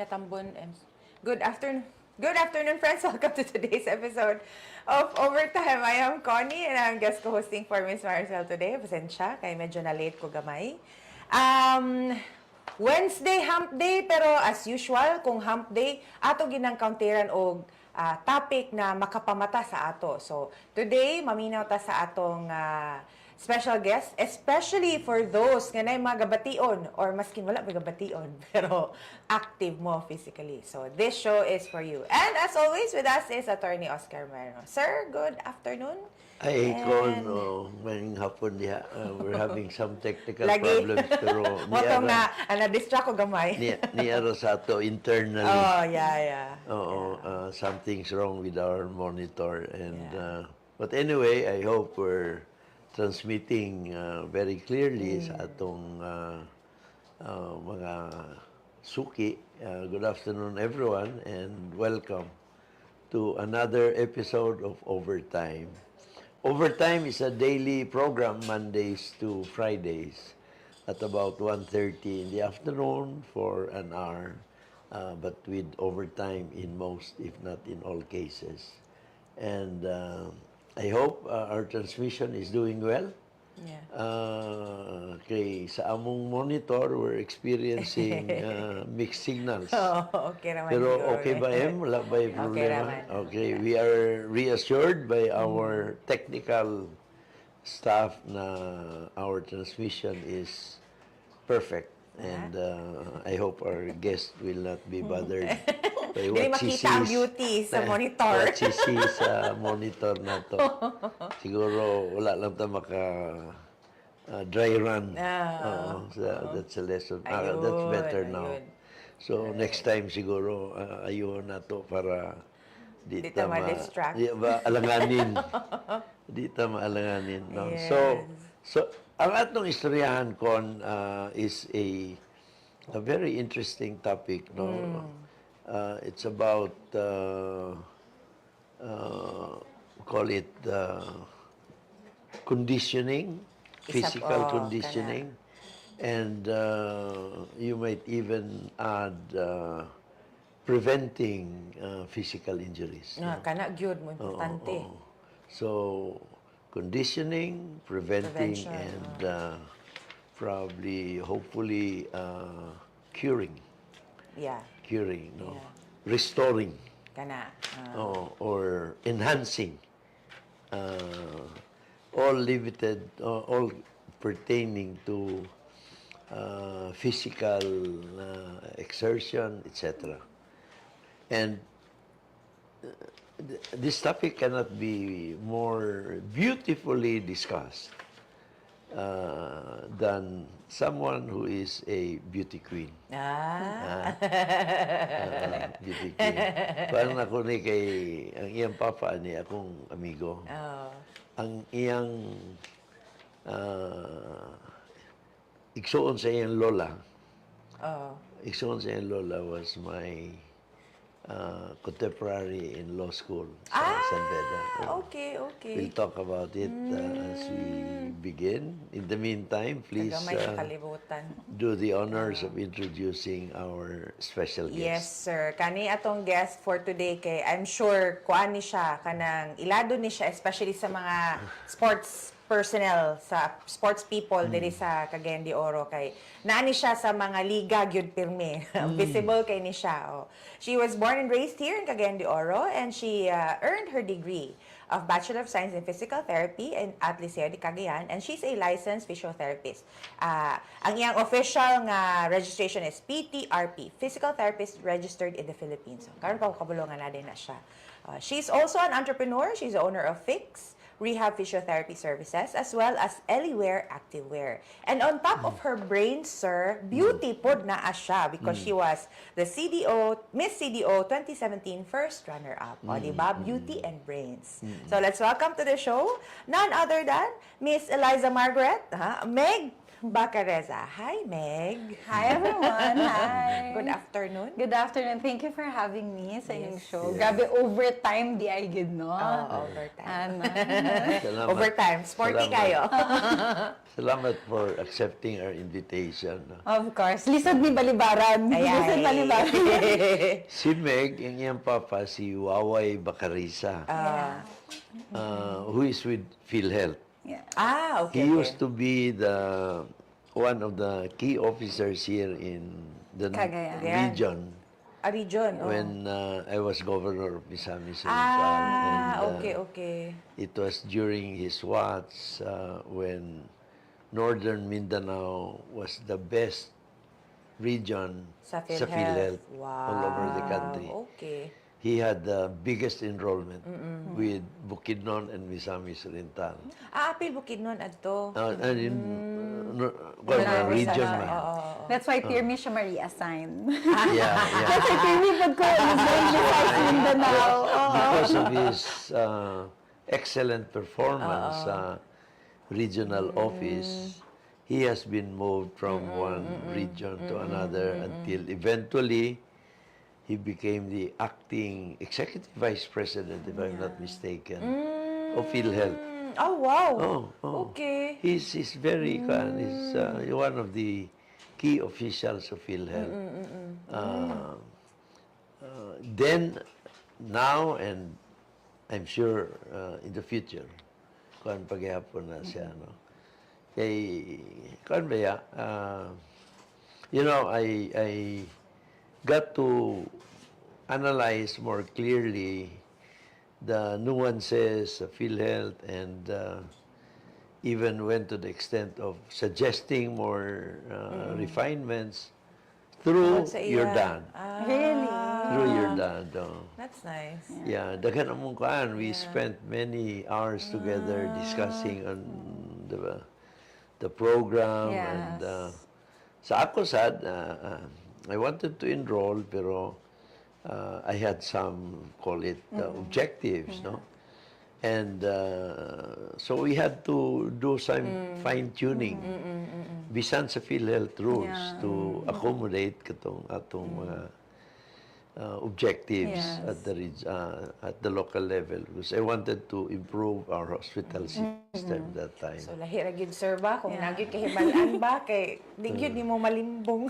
Natambon. And good afternoon. Good afternoon, friends. Welcome to today's episode of Overtime. I am Connie and I'm guest co-hosting for Miss Maricel today. Pasensya, kaya medyo na-late ko gamay. Wednesday, hump day, pero as usual, kung hump day, ato ginang counteran og topic na makapamata sa ato. So, today, maminaw ta sa atong special guest, especially for those nga na mga gabation or maskin wala pa gabation, pero active mo physically. So, this show is for you. And as always, with us is Attorney Oscar Marino. Sir, good afternoon. Ay, Con, ngayong hapon niya, we're having some technical problems, pero Moto nga, na-distract ko gamay. Niya sa ato internally. Oh, yeah. Something's wrong with our monitor. And but anyway, I hope we're transmitting very clearly sa atong mga suki. Good afternoon, everyone, and welcome to another episode of Overtime. Overtime is a daily program, Mondays to Fridays, at about 1:30 in the afternoon for an hour, but with overtime in most, if not in all cases. And I hope our transmission is doing well. Yeah. Okay, sa among monitor, we're experiencing mixed signals. Oh, okay naman. Pero okay ba, Em? Wala ba yung problema? Okay, we are reassured by our technical staff na our transmission is perfect. And I hope our guest will not be bothered by what she makita ang sees. beauty sa monitor. What she sees sa monitor na to. Siguro wala lang ta maka dry run. So that's a lesson. That's better now. So next time siguro ayun na to para di ta ma-distract. Alanganin. Di ta maalanganin. No? Yes. So ang atong istoryahan, Con, is a very interesting topic. No? It's about, call it conditioning, physical conditioning, and you might even add preventing physical injuries. Kana gyud mo importante. So, conditioning, preventing, and probably, hopefully, curing. Yeah. Curing, no? Yeah. Restoring. Kana. Or enhancing. All limited, all pertaining to physical exertion, etc. And this topic cannot be more beautifully discussed than someone who is a beauty queen. Beauty queen. Parang ako ni kay, ang iyang papa ni akong amigo. Ang iyang igsuon sa iyang lola. Igsuon sa iyang lola was my contemporary in law school sa San Beda. Okay. We'll talk about it as we begin. In the meantime, please do the honors of introducing our special guest. Yes, sir. Kani atong guest for today kay I'm sure kuan ni siya kanang ilado ni siya especially sa mga sports personnel, sa sports people diri sa Cagayan de Oro kay naani siya sa mga liga gyud pirmi. Visible kay ni siya. She was born and raised here in Cagayan de Oro and she earned her degree of Bachelor of Science in Physical Therapy at Liceo de Cagayan, and she's a licensed physiotherapist. Ang iyang official nga registration is PTRP, Physical Therapist Registered in the Philippines. So, karon pa kabulongan na din na siya. She's also an entrepreneur. She's the owner of Phyx, Rehab Physiotherapy Services, as well as Eliwear, Activewear. And on top of her brains, sir, beauty pod na siya because she was the Miss CDO 2017 first runner-up. O, diba? Beauty and brains. So let's welcome to the show none other than Miss Eliza Margaret, MEG Bacareza. Hi, Meg. Hi, everyone. Hi. Good afternoon. Good afternoon. Thank you for having me sa inyong show. Grabe, overtime di ay good, no? Overtime. Salamat. Overtime. Sporty Salamat. kayo. Salamat for accepting our invitation. Of course. Lisod ni Balibaran. Lisod Balibaran. Si Meg, ang iyang papa, si Cui Bacareza, who is with PhilHealth. Yeah. Okay. He used to be one of the key officers here in the Cagayan. region A region. when I was governor of Misamis Oriental. Okay. It was during his watch when Northern Mindanao was the best region Sa sa PhilHealth. PhilHealth all over the country. Okay. He had the biggest enrollment with Bukidnon and Misamis Oriental. Apil Bukidnon adto. And in region man. That's why Pirmi siya ma-reassign. Yeah. That's why Pirmi pag ko is going besides Mindanao. Because of his excellent performance sa regional office, he has been moved from one region to another until eventually he became the acting executive vice president, if I'm not mistaken, of PhilHealth. Oh, wow. Okay. He's very he's one of the key officials of PhilHealth. Then, now, and I'm sure in the future, kuan paghihapon na siya, no? Kay, kuan ba ya? I got to analyze more clearly the nuances of PhilHealth and even went to the extent of suggesting more refinements through Sa your iya. dad. Really? Through your dad. That's nice. Yeah, daghan among kuan. We spent many hours together discussing on the program and sa ako sad I wanted to enroll pero I had some call it objectives, no? And so we had to do some fine tuning bisan sa PhilHealth rules to accommodate katong atong mga objectives at the local level because I wanted to improve our hospital system that time. So, lahi ra gyud sir ba? Kung nagyud kahibalaan ba? Kay, di gyud ni mo malimbong.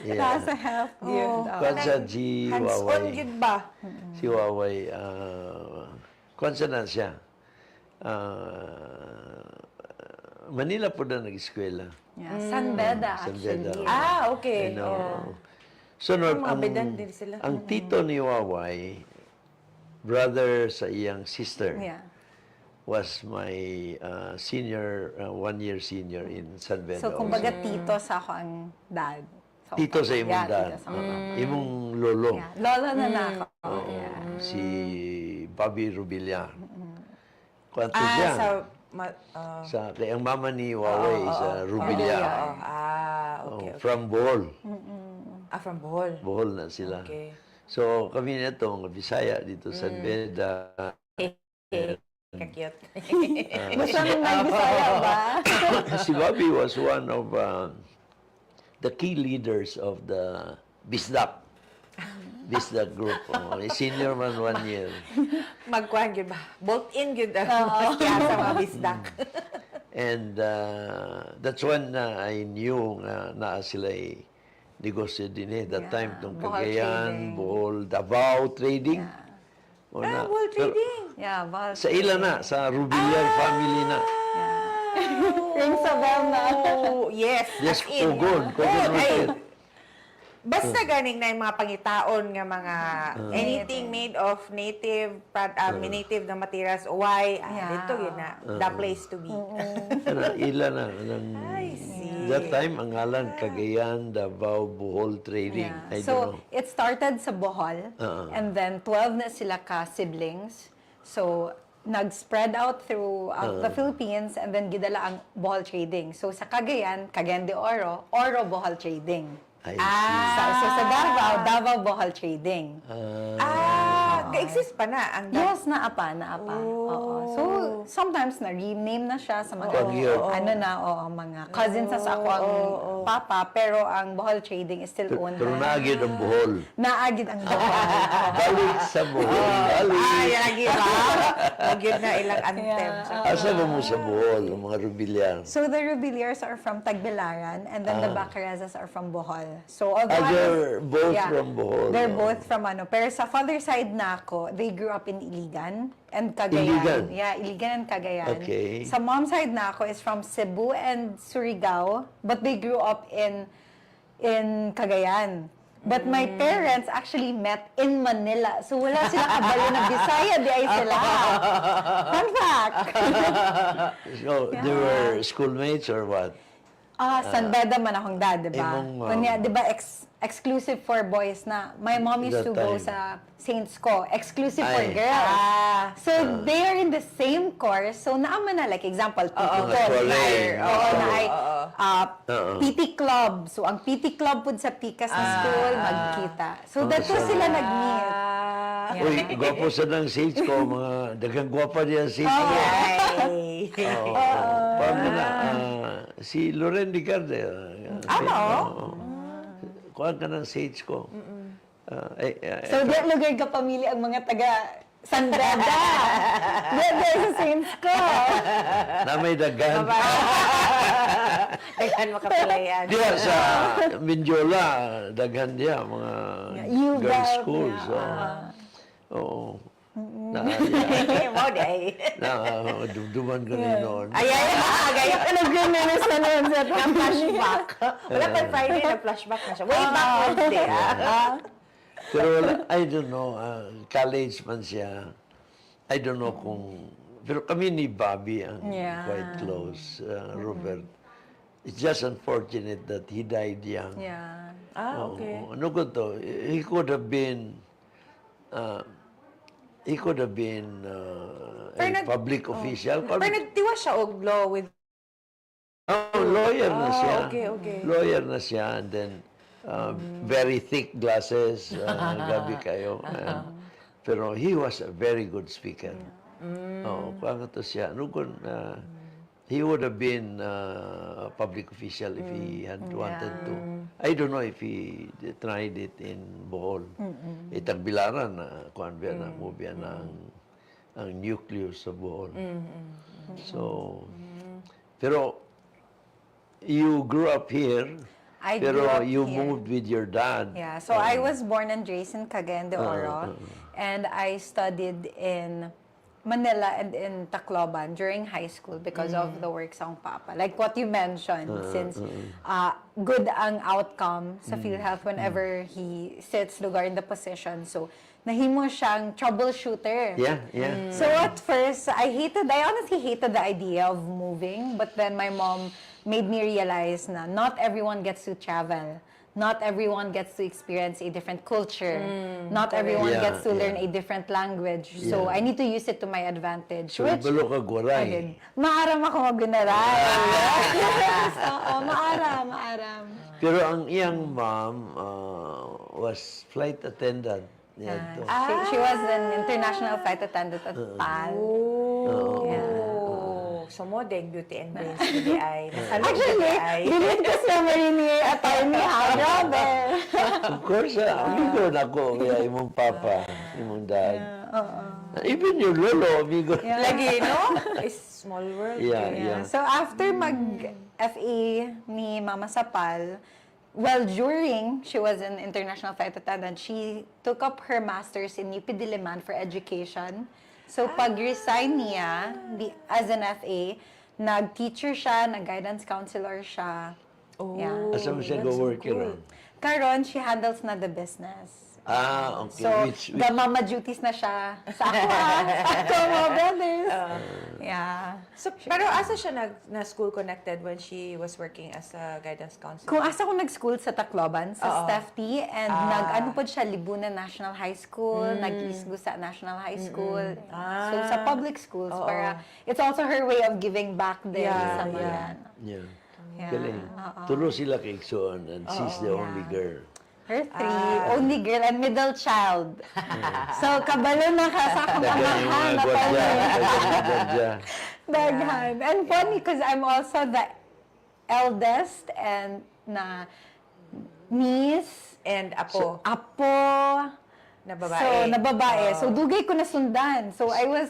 Nasa health yun. Kwanza si Hands-on Huawei, gyud ba? si Huawei, kwanza na siya. Manila po na nag-eskwela. Yeah. San Beda, San actually. Beda. Okay. So, Mga bedan din sila. ang tito ni Huawei, brother sa iyang sister, Yeah. was my senior, 1 year senior in San Beda. So, kumbaga tito sa ako ang dad. So, Tito sa imong dad. tito sa ako. Imong lolo. Yeah. Lolo na na ako. Si Bobby Rubilia. Kwanto siya. Sa kay ang mama ni Huawei is Rubilia. Okay. From Bohol. From Bohol. Bohol na sila. Okay. So kami nitong Bisaya dito sa San Beda. Ka-cute. Gusto mo nag-Bisaya ba? Si Bobby was one of the key leaders of the BISDAC group. Senior man 1 year. Magkuhan gyud ba? Bolt in gyud ang sa mga bisdak. And that's when I knew na sila negosyo din that time tong Bohol Cagayan, trading. Bohol, Davao trading. Bohol trading. Yeah, Bohol. Sa ila na, sa Rubilar family na. Rings a bell na. Yes. Yes, as in. Kugon. Basta ganing na yung mga pangitaon nga mga anything made of native native na materials, why dito yun na the place to be. Ila na. I see. That time, ang ngalan, Cagayan, Davao, Bohol trading. I don't So, know. it started sa Bohol. And then, 12 na sila ka-siblings. So, nag-spread out throughout the Philippines and then gidala ang Bohol trading. So, sa Cagayan, Cagayan de Oro, Oro Bohol trading. I see. So, sa Davao Bohol trading. Ka-exist pa na ang Yes, naapa. Oo. So, sometimes na-rename na siya sa mga, mga cousins sa ako ang papa, pero ang Bohol Trading is still owned Pero naagid ang Bohol. Naagid ang Bohol. Balik sa buhol. Balik. Ay, lagi ba? Lagi na ilang anthem. Asa ba mo sa buhol, ang mga rubilyar? So the Rubiliers are from Tagbilaran, and then the Bacarezas are from Bohol. So although They're both from Bohol. They're both from ano. Pero sa father side na ako, they grew up in Iligan and Cagayan. Iligan? Yeah, Iligan and Cagayan. Okay. Sa mom side na ako is from Cebu and Surigao, but they grew up in Cagayan. But my parents actually met in Manila. So wala sila kabalo na Bisaya, di ay sila. Fun fact. So, they were schoolmates or what? San Beda man akong dad, di ba? Imong, Kunya, di ba, exclusive for boys na. My mom used to That go time. sa Saints ko, exclusive for Ay. girls. So, they are in the same course. So, naaman na, like, example, PT Mga ko. college. Oo, na ay Oo. PT club. So, ang PT club po sa Picas na school, magkita. So, that was sila nag-meet. Yeah. Uy, gwapo sa ng seats ko, mga dagang gwapa niya seats ko. Ay. Oo. Paano na, si Loren Ricardo. Kuha ka ng seats ko. So, di lugar ka pamilya ang mga taga San Beda. Di sa Saints ko. Na may dagan. Daghan makapalayan. Diya sa Mindiola, daghan diya, mga You girls' bet, schools. yeah. Oo. Mo day. Dumduman ko rin noon. Ay, gaya ka Nag-reminis na noon sa flashback. Wala pa Friday na flashback na siya. Way back Wednesday, Pero wala, I don't know, college man siya. I don't know kung... Pero kami ni Bobby ang Yeah. quite close, Robert. It's just unfortunate that he died young. Yeah. Okay. Ano ko to? He could have been... he could have been a public official. Pero nagtiwa siya og law with... Lawyer na siya. Okay. Lawyer na siya, and then very thick glasses, gabi kayo. Pero he was a very good speaker. Kaya to siya. Nukon, he would have been a public official if he had wanted to. I don't know if he tried it in Bohol. Itagbilaran na, kuhan biya na, mubya na ang nucleus sa Bohol. So, pero you grew up here, I grew pero up you here. moved with your dad. Yeah, so I was born and raised in Cagayan de Oro, and I studied in Manila and in Tacloban during high school because of the work sa akong papa. Like what you mentioned, since good ang outcome sa PhilHealth whenever he sits lugar in the position. So, nahimo siyang troubleshooter. Yeah. So at first, I honestly hated the idea of moving, but then my mom made me realize na not everyone gets to travel. Not everyone gets to experience a different culture. Not everyone Yeah, gets to learn yeah. a different language. So Yeah. I need to use it to my advantage. So, ibalo ka I guray. did. Maaram ako mag-gunaray. Yes, oo, maaram. Pero ang iyang mom was flight attendant. Yeah. Yeah, She was an international flight attendant at PAL. So mo, deg beauty and brains, beauty eye. Actually, delete ko sa memory ni attorney ha. Grabe. Of course, amigo na ako, kaya imong papa, imong dad. Even your lolo, amigo. Lagi, no? It's small world. Yeah. So after mag-FA ni Mama sa PAL, well, during she was an international flight attendant, she took up her master's in UP Diliman for education. So pag-resign niya as an FA, nag-teacher siya, nag-guidance counselor siya. Yeah. Asa mo siya go-work yun? Karon, she handles na the business. Okay. So, Which the mama duties na siya sa ako, sa ako, mga brothers. Yeah. So, pero asa siya na-school connected when she was working as a guidance counselor? Kung asa ko nag-school sa Tacloban, sa Steph T, and nag-ano po siya, Libunan National High School, nag-Isgo sa National High School. So, sa public schools, para, it's also her way of giving back din sa mga. Yeah. Yeah. Galing. Tulo sila kay Iksoon, and she's the only girl. Her three, only girl and middle child. So, kabalo na ka sa akong Dagan yung amahan mga na gwadya. pala. Dagan yung gwadya. Daghan. And funny because I'm also the eldest and na niece. And apo. Apo. Na babae. So, na babae. So, dugay ko na sundan. So, I was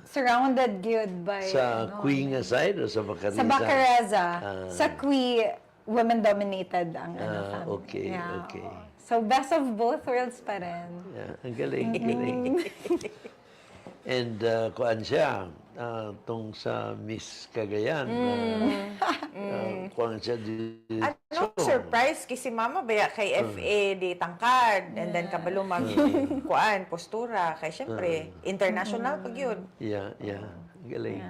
surrounded good by... Sa Cui nga side o sa Bacareza? Sa Bacareza. Sa Cui, women-dominated ang family. Okay, okay. So, best of both worlds pa rin. Yeah, ang galing, galing. And kuan siya, tong sa Miss Cagayan, kuan siya Anong surprise kasi mama baya kay FA di tangkad and then kabalo mag kuan postura kay syempre international pag yun. Yeah, yeah. Galing.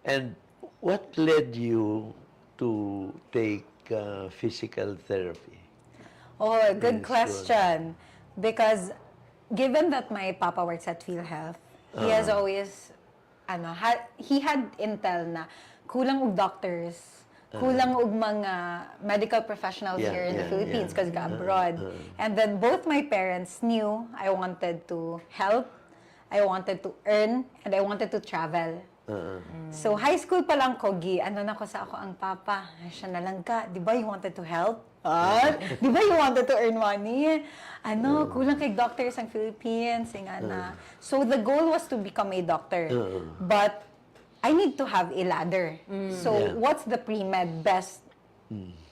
And what led you to take physical therapy? Oh, good question. Because given that my papa works at PhilHealth, he has always, he had intel na kulang og doctors, kulang og mga medical professionals here in the Philippines because abroad. And then both my parents knew I wanted to help, I wanted to earn, and I wanted to travel. So high school pa lang ko, na ko sa ako ang papa, siya na lang ka, di ba you wanted to help? Di ba you wanted to earn money? Kulang kay doctors ang Philippines. So the goal was to become a doctor. But I need to have a ladder. So what's the pre-med best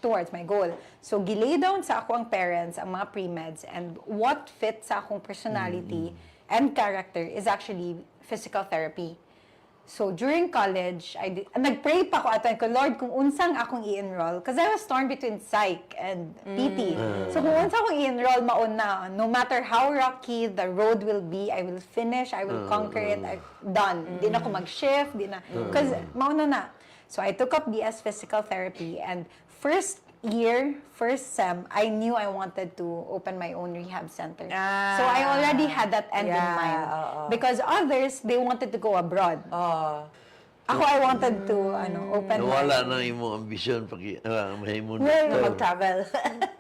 towards my goal? So gilay down sa ako ang parents, ang mga pre-meds, and what fits sa akong personality and character is actually physical therapy. So, during college, nag-pray pa ko ato ko, Lord, kung unsang akong i-enroll, because I was torn between psych and PT. So, kung unsang akong i-enroll, mauna, no matter how rocky the road will be, I will finish, I will conquer it, I'm done. Di na ako mag-shift, because mauna na. So, I took up BS Physical Therapy, and first sem, I knew I wanted to open my own rehab center. So I already had that end in mind. Because others, they wanted to go abroad. Ako, I wanted to open Nawala na imong ambisyon pag mahimong Mag-travel.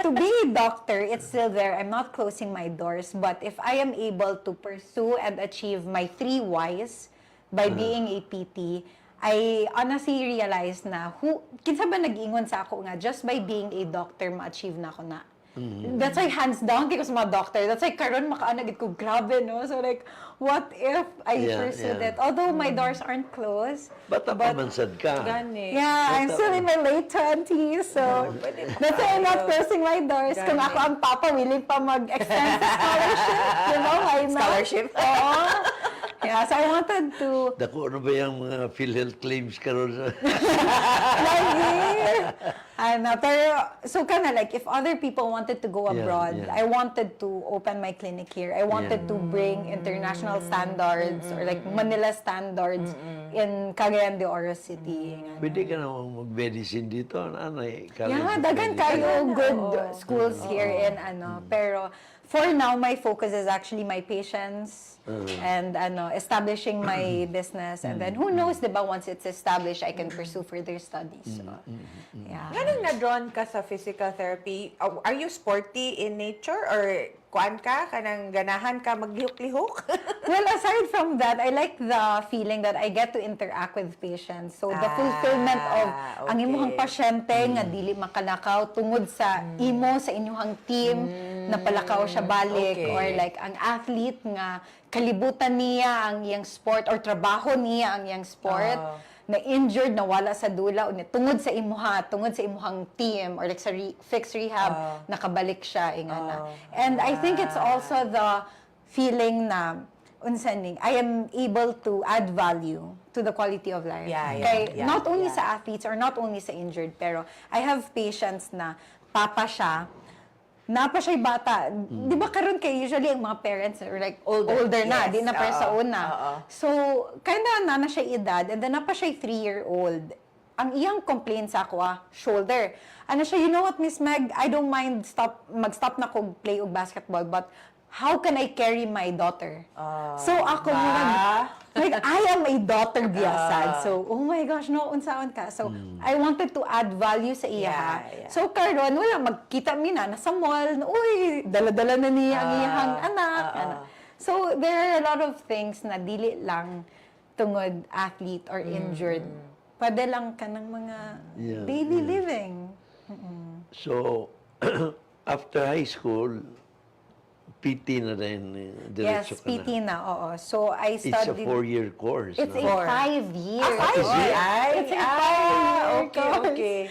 To be a doctor, it's still there. I'm not closing my doors. But if I am able to pursue and achieve my 3 whys by being a PT, I honestly realized na kinsa ba nag-ingon sa ako nga just by being a doctor ma-achieve na ako na. That's like hands down kay ko sa mga doctor. That's like karon makaanagid ko grabe no. So like what if I pursued it? Although my doors aren't closed. Bata pa man sad ka. Gani. Yeah, I'm still in my late 20s. So that's why I'm not closing my doors. Kung ako ang papa willing pa mag-extend sa scholarship, why not? Scholarship? Oo. Yeah, so I wanted to... Dako, ano ba yung mga PhilHealth claims karon? Pero, so like, if other people wanted to go abroad, I wanted to open my clinic here. I wanted to bring international standards or like Manila standards in Cagayan de Oro City. Pwede ka namang mag-medicine dito. Dagan kayo good schools here in pero for now, my focus is actually my patients and establishing my business. And then who knows, diba, once it's established, I can pursue further studies. So, yeah. Ganun na-drawn ka sa physical therapy? Are you sporty in nature or kuan ka, kanang ganahan ka maglihok-lihok? Well, aside from that, I like the feeling that I get to interact with patients. So, the fulfillment of ang imuhang pasyente nga dili makalakaw tungod sa imo sa inyong team na palakaw siya balik or like ang athlete nga kalibutan niya ang iyang sport or trabaho niya ang iyang sport na injured, nawala sa dula, tungod sa imuhang team, or like sa Phyx Rehab, nakabalik siya, ingana. And I think it's also the feeling na, I am able to add value to the quality of life. Not only sa athletes, or not only sa injured, pero I have patients na papa siya, napa siya'y bata. Di ba karon kay usually ang mga parents are like older na, di na para sa una. So, kinda na siya edad, and then napa siya'y 3-year-old. Ang iyang complaint sa ako, shoulder. Ano siya, you know what, Miss Meg, I don't mind mag-stop na ko play og basketball, but how can I carry my daughter? So ako, like, I am a daughter biyasad. So, oh my gosh, no, unsaon ka. So, I wanted to add value sa iya. So, karon wala, magkita mina, nasa mall, uy, dala-dala na niya ang iyahang anak. So, there are a lot of things na dili lang tungod athlete or injured. Pwede lang ka ng mga daily living. So, after high school, PT na rin, Yes, diretso ka PT na. na, oo. So, I It's a studied... 4-year course. It's a no? 5-year. Is it? It's a 5-year course. Okay.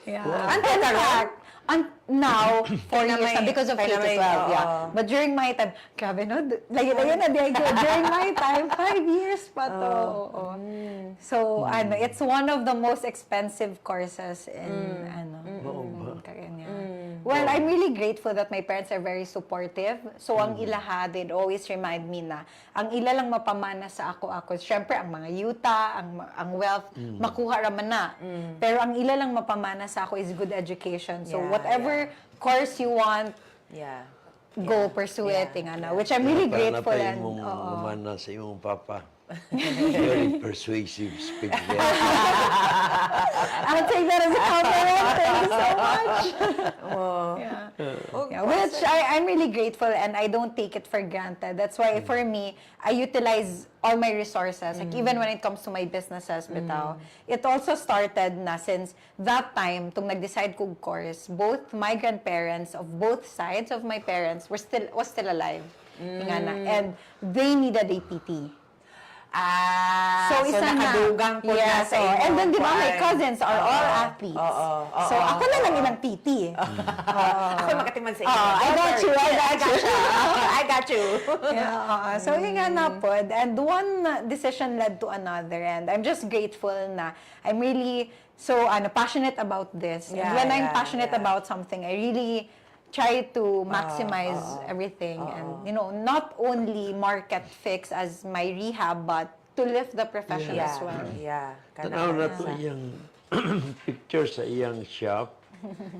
Yeah. Wow. Until In karon? fact, now, 4 years na because of K to 12, yeah. But during my time, grabe no, layo-layo na Diego. During my time, 5 years pa to. Oo. So, it's one of the most expensive courses in, Kanya. Well, I'm really grateful that my parents are very supportive. So, ang ilaha, they'd always remind me na, ang ila lang mapamana sa ako. Siyempre, ang mga yuta, ang wealth, makuha raman na. Pero ang ila lang mapamana sa ako is good education. So, whatever course you want, go pursue it, which I'm really grateful. Napay mong umana sa iyong papa. Very persuasive speech there. I'll take that as a compliment. Thank you so much. Which I'm really grateful and I don't take it for granted. That's why for me, I utilize all my resources. Like even when it comes to my businesses, bitaw. It also started na since that time, tung nag-decide kong course, both my grandparents of both sides of my parents was still alive. And they needed a PT. So isa nakadugang po na sa inyo. And then, di ba, my cousins are all athletes. So, ako na lang ilang PT. Ako makatiman sa inyo. I got you. I got you. So, yun nga na po. And one decision led to another. And I'm just grateful na I'm really passionate about this. And when I'm passionate about something, I really try to maximize everything and, not only market Phyx as my rehab, but to lift the profession as well. Tanaw na to iyang picture sa iyang shop.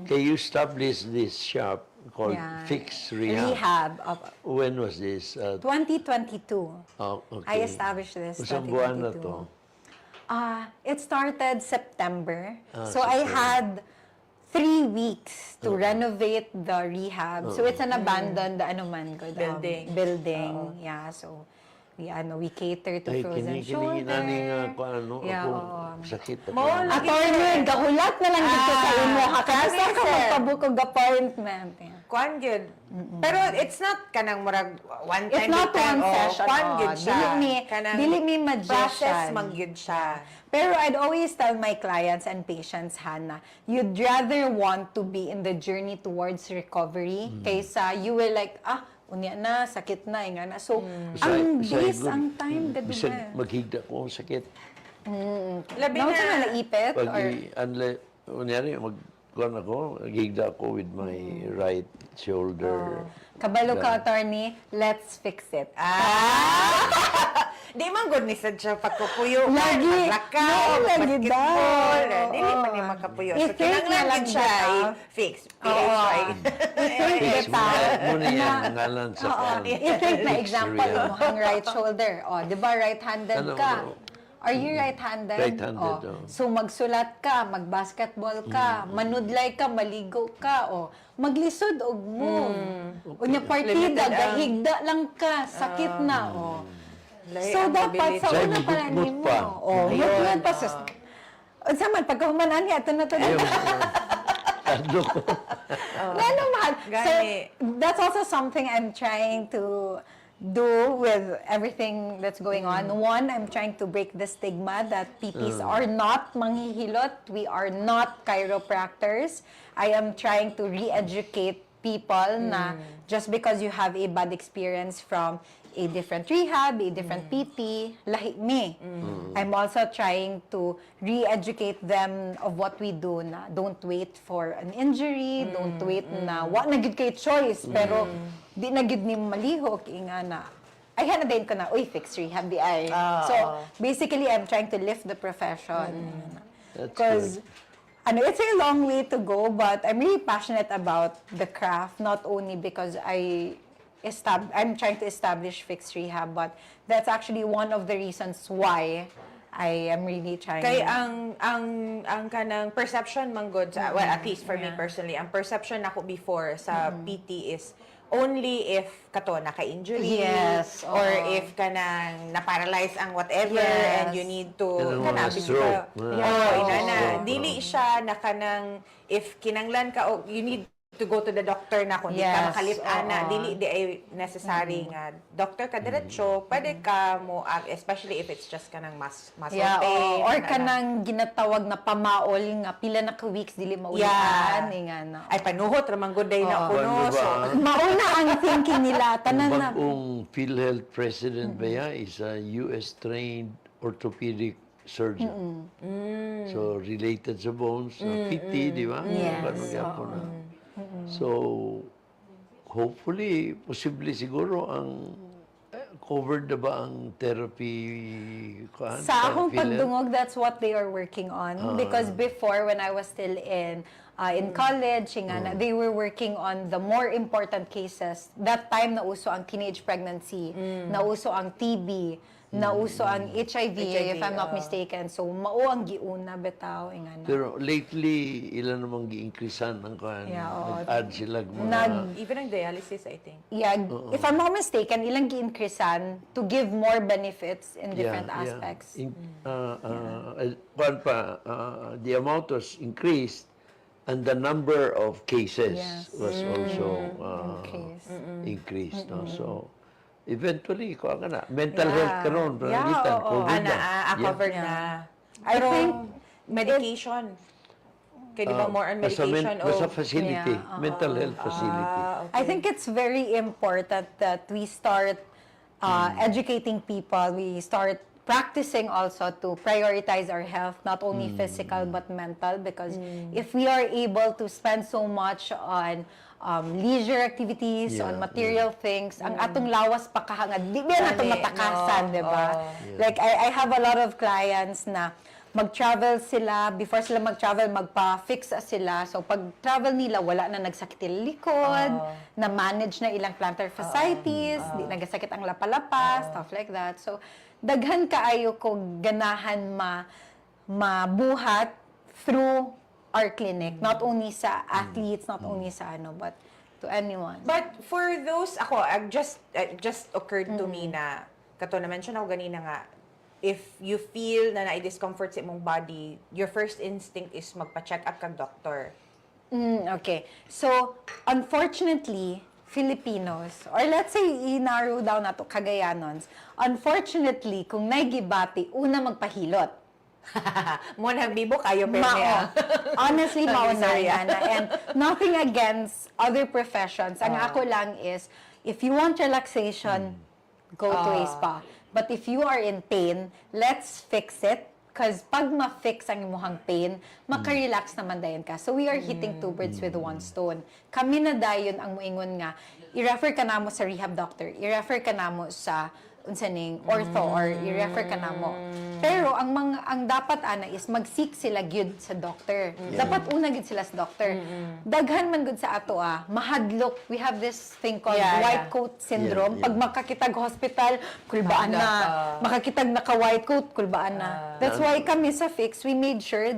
Can you establish this shop called Phyx Rehab? Rehab. When was this? 2022. Oh, okay. I established this. Isang buwan na to? It started September. So September. I had 3 weeks to renovate the rehab. So it's an abandoned Building. So we cater to Ay, frozen kini nani nga shoulder. ako sakit ako. Attorney, gahulat na lang dito sa imo. Kamusta ka magpabukog appointment? Kuan gyud. Pero it's not kanang murag one time. It's not one session. Kuan gyud siya. Dili mi magician. Process man gyud siya. Pero I'd always tell my clients and patients, Hannah, you'd rather want to be in the journey towards recovery kaysa you will like, unya na, sakit na, inga na. So, ang bilis, ang time, Bisag gadugan. maghigda ko ang sakit. Labi Now, na. naipit? Pag Or, unyari, magkuhan ako, maghigda ako with my right shoulder. kabalo ka, attorney, let's fix it. Di man good ni sad siya pagkupuyo. Lagi. Maglakaw, No, lagi basketball. daw. Dili man ni makapuyo. So, I-think na kinanglan lang gid siya siya. i-fix. Fix mo bitaw. na yan, ngalan sa pan. I-think na Fix example Rehab. mo, ang right shoulder. Di ba right-handed Ano, ka? ano? Are you right-handed? Right-handed, So, magsulat ka, magbasketball ka, manudlay ka, maligo ka, maglisod og mo. Unya partida, Limited ang- gahigda lang ka, sakit na, Lahi So, ang dapat mobility. sa Say, una pa lang mugmut mo. pa. Mugmut pa. Unsa man, pagkahumanan niya, ito na ito. Ano ko? Ano man. So, Gani. that's also something I'm trying to do with everything that's going on. One, I'm trying to break the stigma that PTs are not manghihilot. We are not chiropractors. I am trying to re-educate people na just because you have a bad experience from a different rehab, a different PT, lahi me. I'm also trying to re-educate them of what we do na don't wait for an injury, don't wait na wa na gid kay choice, pero di na gid ni malihok inga na ay hanadain ko na, uy, Phyx Rehab di ay. So, basically, I'm trying to lift the profession. That's Because it's a long way to go, but I'm really passionate about the craft, not only because I'm trying to establish Phyx Rehab, but that's actually one of the reasons why I am really trying. Kay ang kanang perception man good sa, well, at least for me personally, ang perception nako before sa PT is only if kato naka-injury Yes, or if kanang na-paralyze ang whatever Yes. and you need to Kanang kanang mga stroke. inana Stroke. dili siya na kanang if kinanglan ka o you need to go to the doctor na kung di ka Yes, makalip-ana, oo. dili di ay necessary nga doctor ka diretso, pwede ka mo, especially if it's just ka ng muscle Yeah, pain. or kanang ginatawag na pamaol nga pila na ka weeks dili maulian nga na. Ay, panuhot, ramang good day na Oo. kuno. Paano ba? So, Mauna ang thinking nila tanan na. Bagong PhilHealth president ba yan is a US-trained orthopedic surgeon. So, related sa bones, PT, di ba? Yes, Paano gyapon na? So, hopefully, posible siguro ang covered na ba ang therapy kuan Sa akong PhilHealth? pagdungog, that's what they are working on. Because before, when I was still in college, they were working on the more important cases. That time, nauso ang teenage pregnancy, nauso ang TB, nauso ang HIV, if I'm not mistaken. So, mao ang giuna, betaw, ingana. Pero lately, ilan namang gi-increasean ang kuan. Yeah, oo. Nag-add sila mga... even ang dialysis, I think. Yeah, if I'm not mistaken, ilang gi-increasean to give more benefits in different Yeah, yeah. aspects. Kuan pa, the amount was increased and the number of cases Yes. was also Increased. increased. No? So, eventually, kuha ka na. Mental Yeah. health ka ron, panalitan, oo. COVID na. Covered Yeah. na. I Pero, think medication. Kaya di ba more on medication? Basta facility, Yeah, mental health facility. I think it's very important that we start educating people. We start practicing also to prioritize our health, not only physical but mental. Because if we are able to spend so much on leisure activities, Yeah, on material things, ang atong lawas pa kahangad, di ba na ito Dali, matakasan, no? di ba? Like, I have a lot of clients na mag-travel sila, before sila mag-travel, magpa-fix sila. So, pag-travel nila, wala na nagsakit yung likod, na-manage na ilang plantar fasciitis, di nagasakit ang lapa-lapa, stuff like that. So, daghan kaayo ko ganahan mabuhat through our clinic. Not only sa athletes, not only sa but to anyone. But for those, it just occurred to me na, kato na-mention ako ganina nga, if you feel na na-discomfort sa imong body, your first instinct is magpa-check up kang doctor. Okay. So, unfortunately, Filipinos, or let's say, i-narrow down na to, Cagayanons, unfortunately, kung naigibati, una magpahilot. Mo nagbibo kayo, pero Honestly, mao na Sorry, yan. And nothing against other professions. Ang ako lang is, if you want relaxation, go to a spa. But if you are in pain, let's fix it. Because pag ma-fix ang imuhang pain, maka-relax naman dayon ka. So we are hitting two birds with one stone. Kami na dayon ang muingon nga, i-refer ka namo sa rehab doctor, i-refer ka namo sa ortho or i-refer ka namo. Pero ang dapat ana is mag-seek sila gyud sa doctor. Dapat una gyud sila sa doctor. Daghan man gyud sa ato mahadlok. We have this thing called white coat syndrome. Pag makakitag hospital, kulbaan na. Makakitag naka-white coat, kulbaan na. That's why kami sa Phyx, I made sure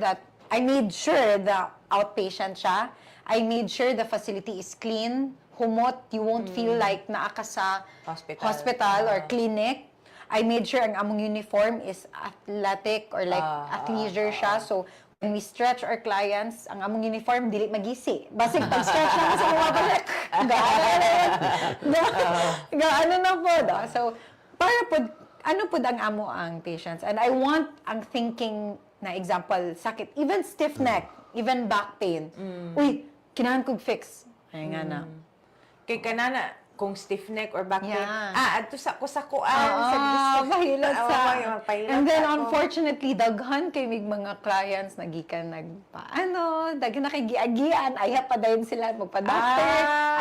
the outpatient siya. I made sure the facility is clean, humot, you won't feel like naa ka sa hospital or clinic. I made sure ang among uniform is athletic or like athleisure siya. So, when we stretch our clients, ang among uniform, dili magisi. Basig pag-stretch na sa mga balik. Gaano na po. So, para po, ano po ang amo ang patients? And I want ang thinking na example, sakit, even stiff neck, even back pain. Uy, kinahan kong fix. Ay nga na. Kay kanana, kung stiff neck or back pain, adto sa kusakuan, mahilot sa. Mahilot And then, ako. unfortunately, daghan kay mig mga clients nagikan daghan na kay giagian, ay pa dayon sila magpa-doctor,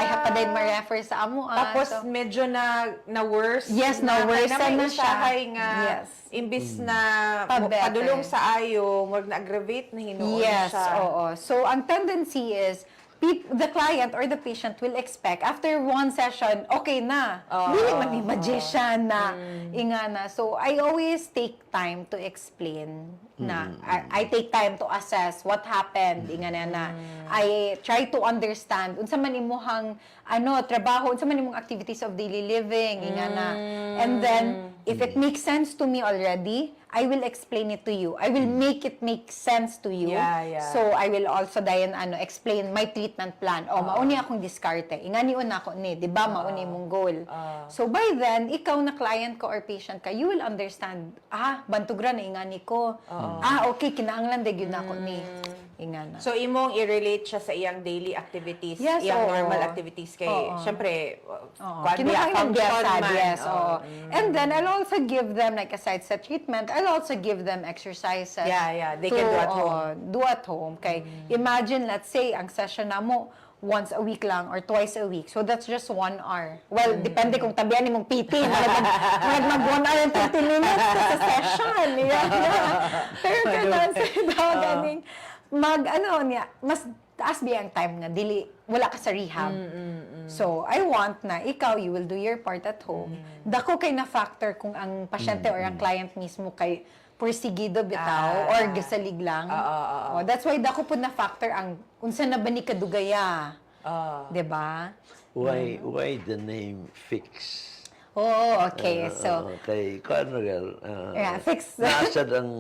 ay pa dayon ma-refer sa amo. Tapos So, medyo na worse. Yes, na worse na siya. Nga, Yes. imbis na Pa-better. padulong sa ayo, wag na-aggravate na hinuon yes, siya. oo. So, ang tendency is, the client or the patient will expect after one session, okay na. Dili man ni magician na. Inga na. So, I always take time to explain na. I take time to assess what happened. Inga na. I try to understand unsa man imuhang trabaho, unsa man imong activities of daily living. Inga na. And then, If it makes sense to me already, I will explain it to you. I will make it make sense to you. Yeah. So, I will also dayon explain my treatment plan. Mauni akong diskarte. Ingani una ako ni, di ba? Mauni mong goal. So, by then, ikaw na client ko or patient ka, you will understand, bantugra na ingani ko. Okay, kinaanglan de gyud nako ni. Ingana. So, imong i-relate siya sa iyang daily activities, Yes, iyang oo. normal activities kay, syempre, Kinakailangan function man. yes. And then, I'll also give them, like, aside sa treatment, I'll also give them exercises. Yeah. They can do at home. Do at home. Kay, imagine, let's say, ang session na mo, once a week lang or twice a week. So, that's just 1 hour. Well, depende kung tabihan ni mong PT. Mag 1 hour and 30 minutes sa session. Pero ganing, mas taas ba ang time nga, wala ka sa rehab. So, I want na ikaw, you will do your part at home. Dako kay na factor kung ang pasyente or ang client mismo kay porsigido bitaw or gasalig lang. That's why dako po na factor ang unsa na ba ni kadugaya. Diba? Why the name Phyx? Okay. So, Okay, kano girl? Phyx. Nasad ang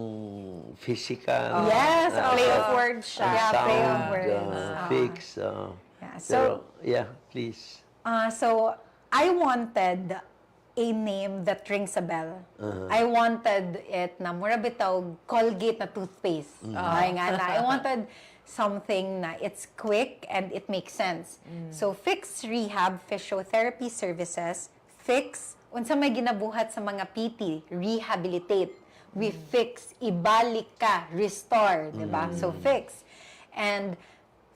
physical. Yes, Play of words siya. Yeah, sound, play of words. Phyx. So, Please. So, I wanted a name that rings a bell. I wanted it na mura bitaw Colgate na toothpaste. Ay nga na. I wanted something na it's quick and it makes sense. So, Phyx Rehab Physiotherapy Services, Phyx, unsa may ginabuhat sa mga PT, rehabilitate. We fix, ibalik ka, restore, diba? So, Phyx. And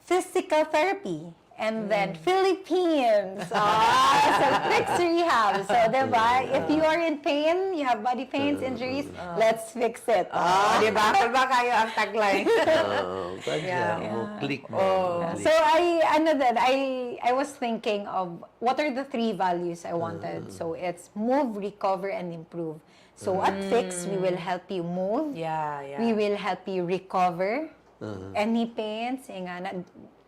physical therapy. And then, Philippines. So, Phyx Rehab. So, diba? If you are in pain, you have body pains, injuries, let's fix it. Diba? Ba kayo ang tagline? Click mo. So, I was thinking of what are the 3 values I wanted. So, it's move, recover, and improve. So, at Phyx, we will help you move. Yeah. We will help you recover any pains.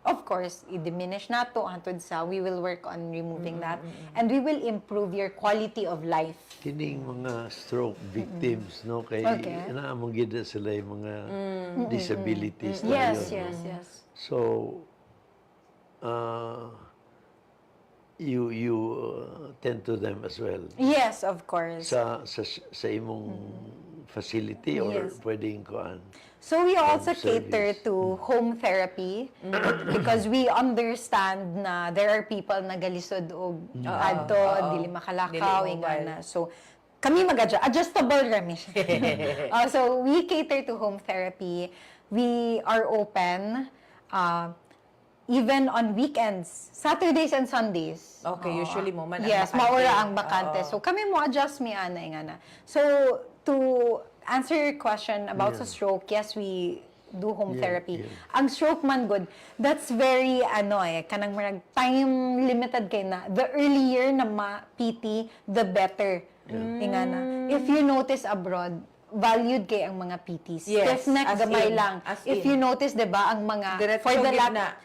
Of course, i-diminish na to hantod sa we will work on removing that. And we will improve your quality of life. Kining mga stroke victims, no? Kay inaamong gid sila yung mga disabilities. na yun, no? Yes. So, you tend to them as well. Yes, of course. Sa imong facility or pwedeng kuan. So we also service. cater to home therapy because we understand na there are people na galisod og adto, dili makalakaw, Dili ingana. So kami adjustable rami. So we cater to home therapy. We are open even on weekends, Saturdays and Sundays. Okay, usually mo man ang Yes, bakante. maura ang bakante. So kami mo adjust mi ana ingana. So to answer your question about sa stroke, yes, we do home therapy. Ang stroke man good, that's very kanang marag time limited kay na. The earlier na ma-PT, the better. Ingana. If you notice abroad, valued kay ang mga PTs. Yes, Stiff neck, as gamay in, lang. as If in. you notice, 'di ba, ang mga Diretso gitna.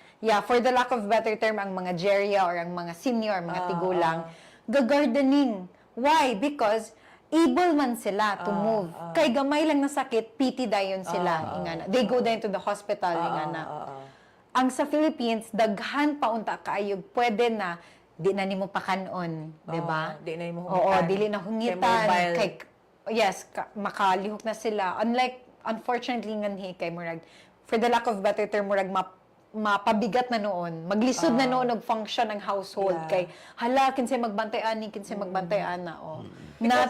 for the lack of better term, ang mga geria or ang mga senior, mga tigulang, gagardening. Why? Because able man sila to move. Kay gamay lang na sakit, PT dayon sila. Ingana. They go down to the hospital. Ingana. Ang sa Philippines, daghan pa unta kaayog, pwede na, di na nimo pakanon. Diba? Di na nimo Oo, hungitan. dili na Kay hungitan. mobile. Makalihok na sila. Unfortunately, kay murag, for the lack of better term, murag mapabigat na noon. Maglisod na noon og function ang household. Kay, kinsay magbantayan ni, kinsay magbantayan na. Na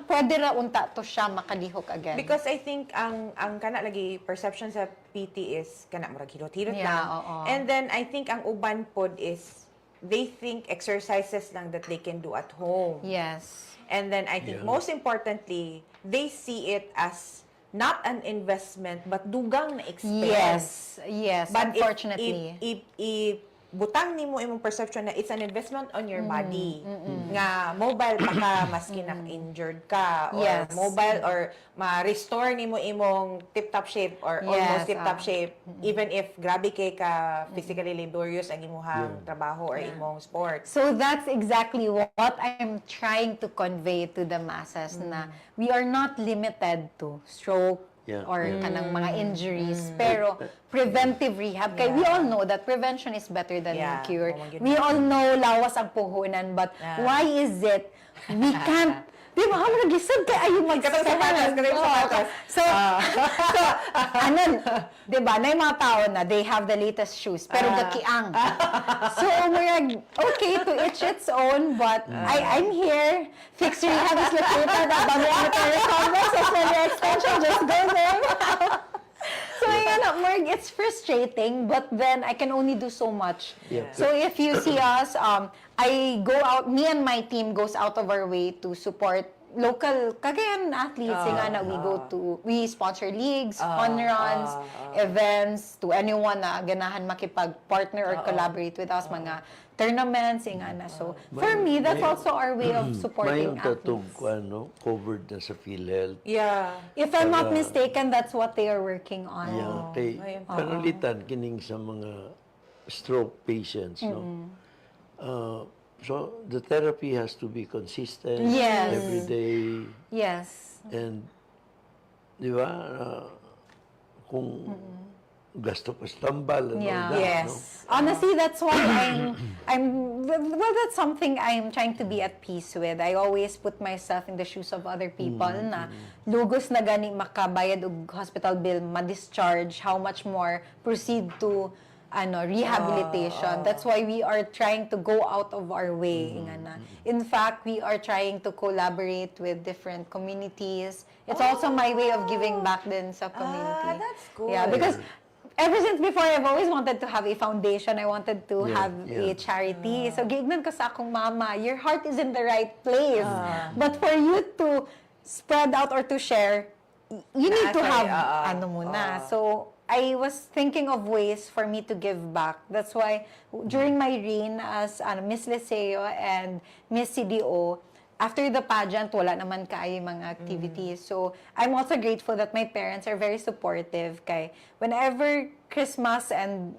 pwede ra unta to siya makalihok again. Because I think ang kana lagi perception sa PT is kana murag hilot-hilot Yeah, lang. oo. And then I think ang uban pod is they think exercises lang that they can do at home. Yes. And then I think most importantly, they see it as not an investment but dugang na expense. Yes, But unfortunately. if butang nimo imong perception na it's an investment on your body. Nga mobile pa ka maski na-injured ka or Yes. mobile or ma-restore nimo imong tip-top shape or almost Yes, tip-top shape even if grabe kay ka physically laborious ang imuhang trabaho or imong sports. So that's exactly what I'm trying to convey to the masses na we are not limited to stroke or kanang mga injuries, pero preventive rehab. Kaya we all know that prevention is better than cure. We all know lawas ang puhunan, but why is it we can't di ba, kami nag-isag kaya ayaw mag-spell. So, di ba, na yung mga tao na they have the latest shoes, pero gakiang. So, we're okay to each its own, but I'm here. Phyx Rehab is located at Bambi Complex. It's my extension. Just go there. So, Merg, it's frustrating, but then I can only do so much. Yeah. So, if you see us, I go out, me and my team goes out of our way to support local Cagayan athletes. We sponsor leagues, fun runs, events, to anyone na ganahan makipag-partner or collaborate with us, mga tournaments, So, for me, that's also our way of supporting Mayong athletes. covered na sa PhilHealth. Yeah. If I'm not mistaken, that's what they are working on. Kay panalitan kining sa mga stroke patients, no? So the therapy has to be consistent every day. Yes. And di ba, kung gasto pa sa tambal and all that, Yes. no? Honestly, that's why that's something I'm trying to be at peace with. I always put myself in the shoes of other people na lugos na gani makabayad og hospital bill, ma-discharge, how much more proceed to rehabilitation. That's why we are trying to go out of our way. In fact, we are trying to collaborate with different communities. It's also my way of giving back din sa community. That's good. Yeah, because ever since before, I've always wanted to have a foundation. I wanted to have a charity. So, giignan ko sa akong mama, your heart is in the right place. But for you to spread out or to share, you need to have muna. So, I was thinking of ways for me to give back. That's why during my reign as Miss Liceo and Miss CDO, after the pageant, wala naman kaayo mga activities. So, I'm also grateful that my parents are very supportive. Kay whenever Christmas and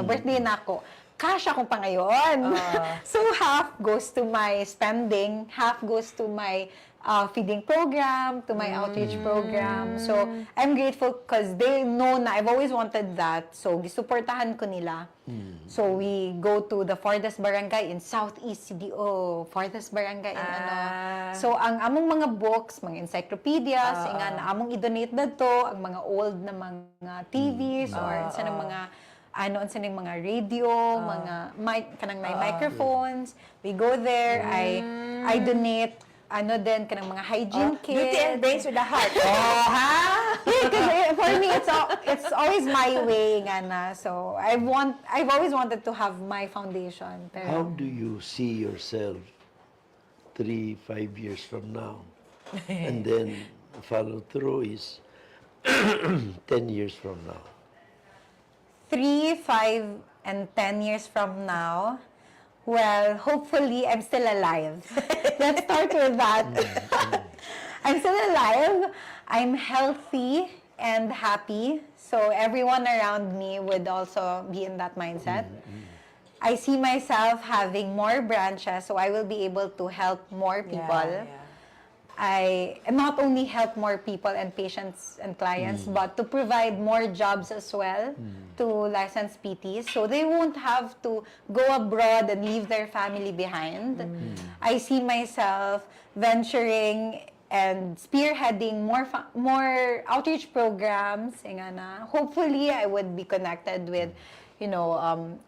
birthday na ako, cash akong pangayon. So, half goes to my spending, half goes to my feeding program, to my outreach program. So, I'm grateful because they know na I've always wanted that. So, gisuportahan ko nila. So, we go to the farthest barangay in Southeast CDO, farthest barangay in So, ang among mga books, mga encyclopedias, na among i-donate dito, ang mga old na mga TVs, or sa mga unsa ning mga radio, mga kanang may microphones. We go there, I donate din kanang mga hygiene kits. Beauty and brains with a heart. Because for me, it's always my way, So I've always wanted to have my foundation. Pero, How do you see yourself 3-5 years from now? And then follow through is 10 years from now. 3, 5, and 10 years from now, well, hopefully, I'm still alive. Let's start with that. I'm still alive. I'm healthy and happy. So everyone around me would also be in that mindset. I see myself having more branches, so I will be able to help more people. I not only help more people and patients and clients, but to provide more jobs as well to licensed PTs, so they won't have to go abroad and leave their family behind. I see myself venturing and spearheading more outreach programs. Hopefully, I would be connected with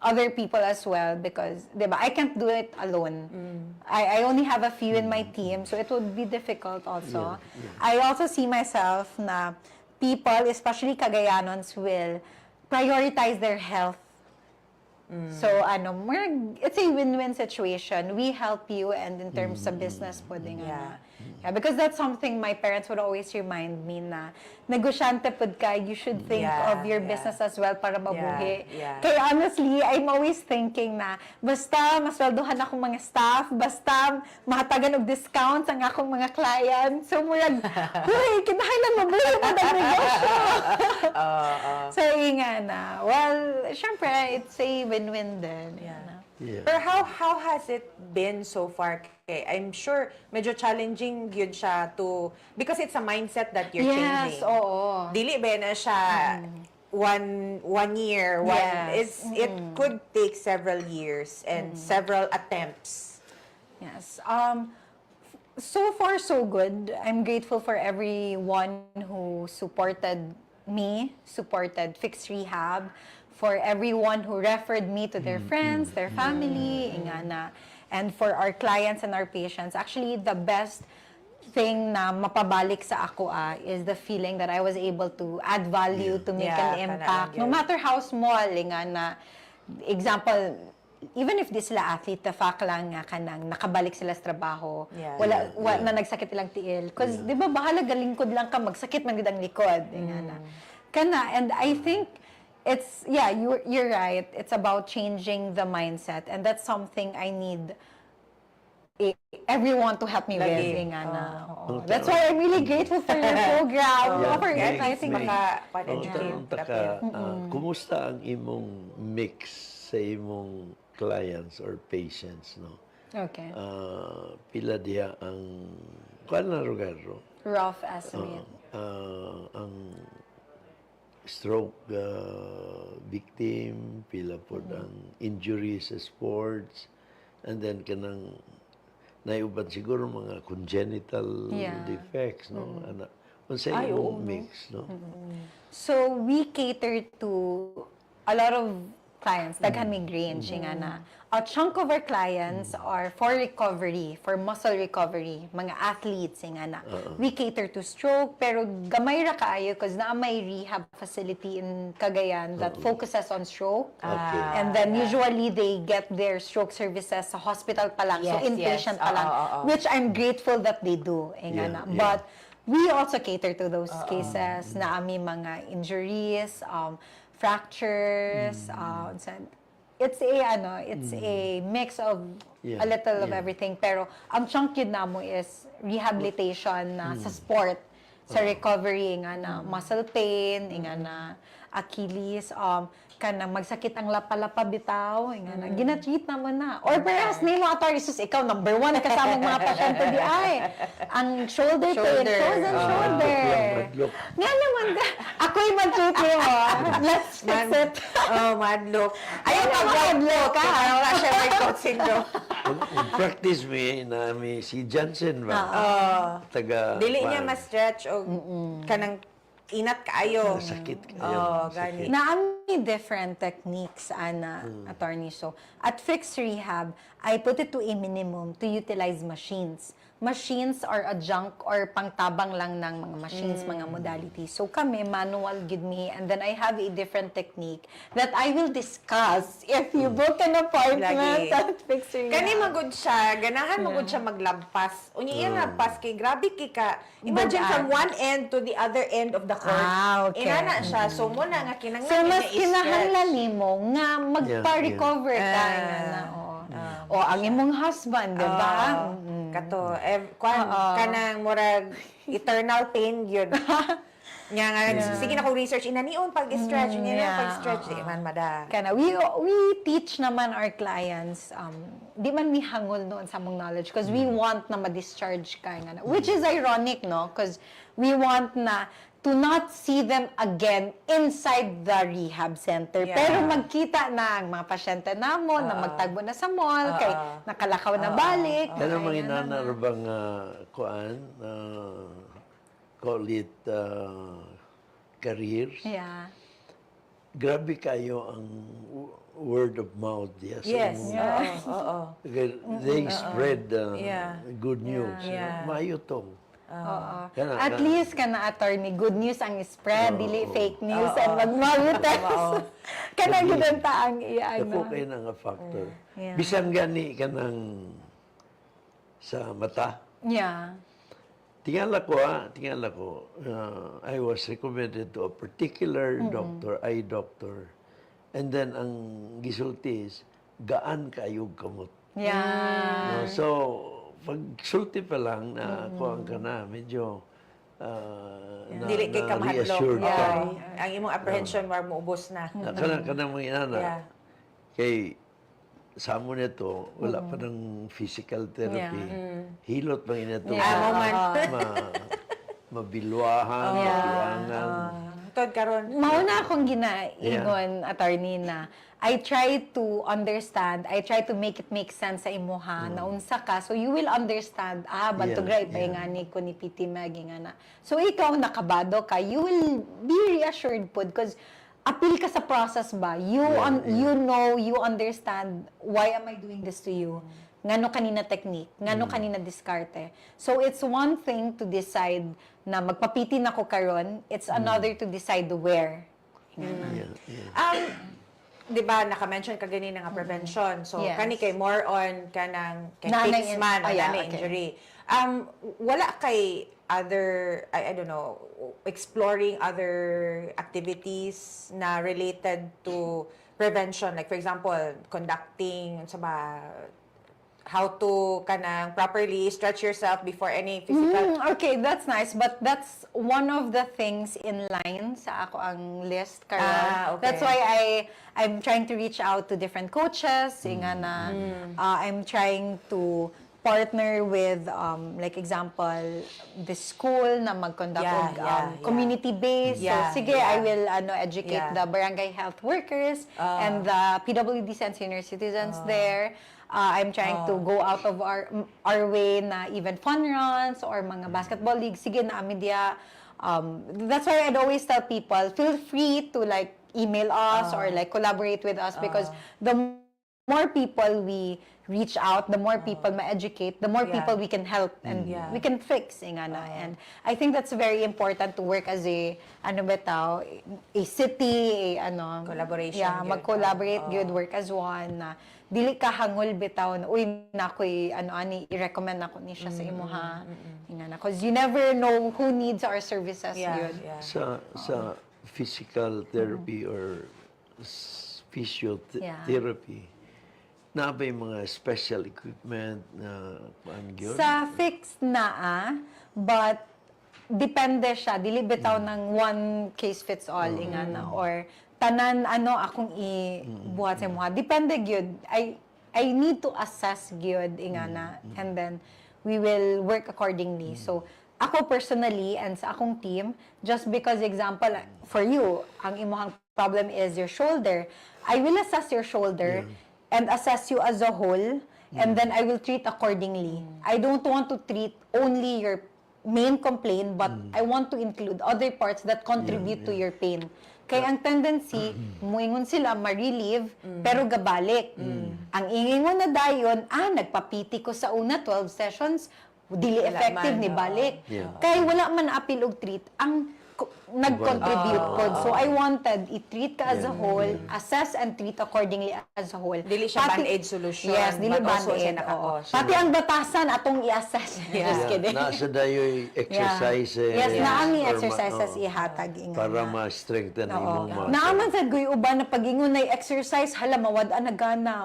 other people as well, because diba, I can't do it alone. I only have a few in my team, so it would be difficult also. I also see myself na people, especially Cagayanons, will prioritize their health. So, it's a win-win situation. We help you, and in terms of business po din. Yeah, because that's something my parents would always remind me na negosyante pud ka, you should think of your business as well para mabuhi. Kaya honestly, I'm always thinking na basta masweldohan akong mga staff, basta mahatagan og discounts ang akong mga clients. So murag, huy, kinahanglan mabuhi mo ang negosyo. So nga na, well, syempre, it's a win-win din. Yeah. Pero how has it been so far? Okay, I'm sure medyo challenging yun siya to, because it's a mindset that you're changing. Yes, oo. Dili ba na siya one year, it could take several years and several attempts. Yes. So far, so good. I'm grateful for everyone who supported me, supported Phyx Rehab, for everyone who referred me to their friends, their family, ingana, and for our clients and our patients. Actually, the best thing na mapabalik sa ako is the feeling that I was able to add value, to make an impact, no matter how small, ingana. Example, even if di sila athlete, the fact lang nga kanang nakabalik sila sa trabaho, wala na nagsakit ilang tiil. Because, di ba, bahala galingkod lang ka, magsakit man gid ang likod. Ingana. Kana, and I think, it's, you're right. It's about changing the mindset. And that's something I need everyone to help me with. That's why I'm really grateful for your program. For organizing kumusta ang imong mix sa imong clients or patients, no? Okay. Pila diya ang, kuan na lugar, no? Rough estimate. Ang stroke victim, pila po ang injuries sa sports, and then kanang naiuban siguro mga congenital defects, no? Unsay imong mix, no? So we cater to a lot of clients, daghan mig range nga na. A chunk of our clients are for recovery, for muscle recovery, mga athletes nga na. We cater to stroke, pero gamay ra kaayo because na may rehab facility in Cagayan that focuses on stroke. And then usually they get their stroke services sa hospital pa lang, so inpatient pa lang, which I'm grateful that they do. Nga na. But we also cater to those cases na ami mga injuries, fractures, it's a mix of a little of everything, pero ang chunk yun namo is rehabilitation na sa sport, sa recovery nga na muscle pain, nga na Achilles, kanang magsakit ang lapa-lapa bitaw, nga na gina-treat naman na. Or perhaps nimo attorney sus ikaw number 1 kasama mga pasyente di ay ang shoulder pain, frozen shoulder. Nga naman ako'y mag-treat mo. Let's fix it. Madlock. Ayaw mag-madlock ka. Wala siya may coat syndrome. Practice me na may si Johnson ba? Taga Dili niya ma-stretch o kanang inat kaayo. Sakit kayo. Gani. Naami different techniques, attorney. So, at Phyx Rehab, I put it to a minimum to utilize machines. Machines are adjunct or pangtabang lang ng mga machines, mga modalities. So kami, manual gid me, and then I have a different technique that I will discuss if you book an appointment at Phyx Rehab. Kani magud siya, ganahan magud siya maglampas. Unya iya lampas kay grabe kay ka. Imagine from one end to the other end of the court. Okay. Inana siya. So muna nga kinanglan so mas kinahanglan nimo nga magpa-recover ka nga na. O ang imong husband, di ba? Kato, kanang murag eternal pain yun. Nga nga, sige na ko research, inanion pag-stretch, pag-stretch, di man mada. Kana, we teach naman our clients, di man mi hangol noon sa mong knowledge because we want na ma-discharge ka nga na. Which is ironic, no? Because we want na to not see them again inside the rehab center. Pero magkita na ang mga pasyente namo na magtagbo na sa mall, kay nakalakaw na balik. Kaya mga inanarabang call it careers. Yeah. Grabe kayo ang word of mouth. Yes. They spread good news. Maayo to. At least kana attorney, good news ang spread, dili fake news and magmarites. Kana gidanta ang Ako kayo na nga factor. Bisan gani ka ng sa mata. Yeah. tingala ko, I was recommended to a particular doctor, eye doctor. And then, ang gisulti is, gaan kaayog kamot. Yeah. No? So, pag sulti pa lang na kuhaan ka na, medyo Dili kay kamahadlok. reassured ka. Yeah. Ang imong apprehension war moubos na. Kana mo inana. Yeah. Kay sa mo nito, wala pa ng physical therapy. Hilot pa ito. Mabilwahan, mabiwangan. Tod karon. Mauna akong ginaingon, attorney, na I try to understand, I try to make it make sense sa imuha na unsa ka. So you will understand, bantugray pa nga ni ko ni PT MEG nga na. So ikaw nakabado ka, you will be reassured po because appeal ka sa process ba? You know, you understand why am I doing this to you? Ngano kanina technique, ngano kanina diskarte. So it's one thing to decide na magpapiti na ko karon, it's another to decide where. Di ba, naka-mention ka ganina nga prevention. So, Yes. kani kay more on kanang Nanay fix man o yeah, nanay okay. injury. Wala kay other, I don't know, exploring other activities na related to prevention. Like, for example, conducting, sa ba, how to kanang properly stretch yourself before any physical. Okay, that's nice. But that's one of the things in line sa ako ang list karon. Okay. That's why I'm trying to reach out to different coaches. Nga na, I'm trying to partner with, like example, the school na mag-conduct of community-based. Yeah, So, sige, I will educate the barangay health workers and the PWD and senior citizens there. I'm trying to go out of our way na even fun runs or mga basketball leagues. Sige na, media. That's why I'd always tell people, feel free to like email us or like collaborate with us because the more people we reach out, the more people ma-educate, the more people we can help and we can fix. And I think that's very important to work as a, a city, Collaboration. Yeah, Good. mag-collaborate, good work as one. Dili ka hangol bitaw na, uy, nakoy, i-recommend ako ni siya sa imuha. Because you never know who needs our services. Yun. Sa physical therapy or physiotherapy, na ba yung mga special equipment na yun? Sa Phyx but depende siya. Dili bitaw ng one case fits all, ingana, or tanan akong ibuhat sa mga. Depende gyud. I need to assess gyud ingana and then we will work accordingly. So ako personally and sa akong team, just because example for you, ang imong problem is your shoulder, I will assess your shoulder and assess you as a whole and then I will treat accordingly. I don't want to treat only your main complaint but I want to include other parts that contribute to your pain. Kaya ang tendency, muingon sila ma-relieve, pero gabalik. Ang ingingon na dayon, nagpapiti ko sa una, 12 sessions, dili effective ni balik. Kaya wala man appeal og treat. Ang nag-contribute po. So I wanted i-treat ka as a whole, assess and treat accordingly as a whole. Dili siya band-aid solution. Yes, dili but also siya band-aid. nakakos. Pati ang batasan atong i-assess. Just kidding. Nasa dayo exercises. Yes, naami or exercises ihatag. para ma-strengthen ang imong muscle. Naaman sad guy uban na pag-ingon na exercise hala mawad-an na gana.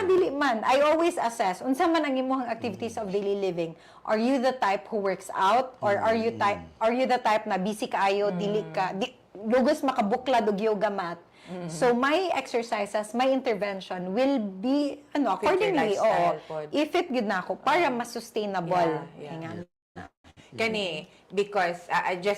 Dili man. I always assess unsa man ang imong activities of daily living. Are you the type who works out or are you the type na busy kaayo, dili ka lugos makabuklad og yoga mat? So my exercises, my intervention will be accordingly. If-it gud na ako para mas sustainable. Kani because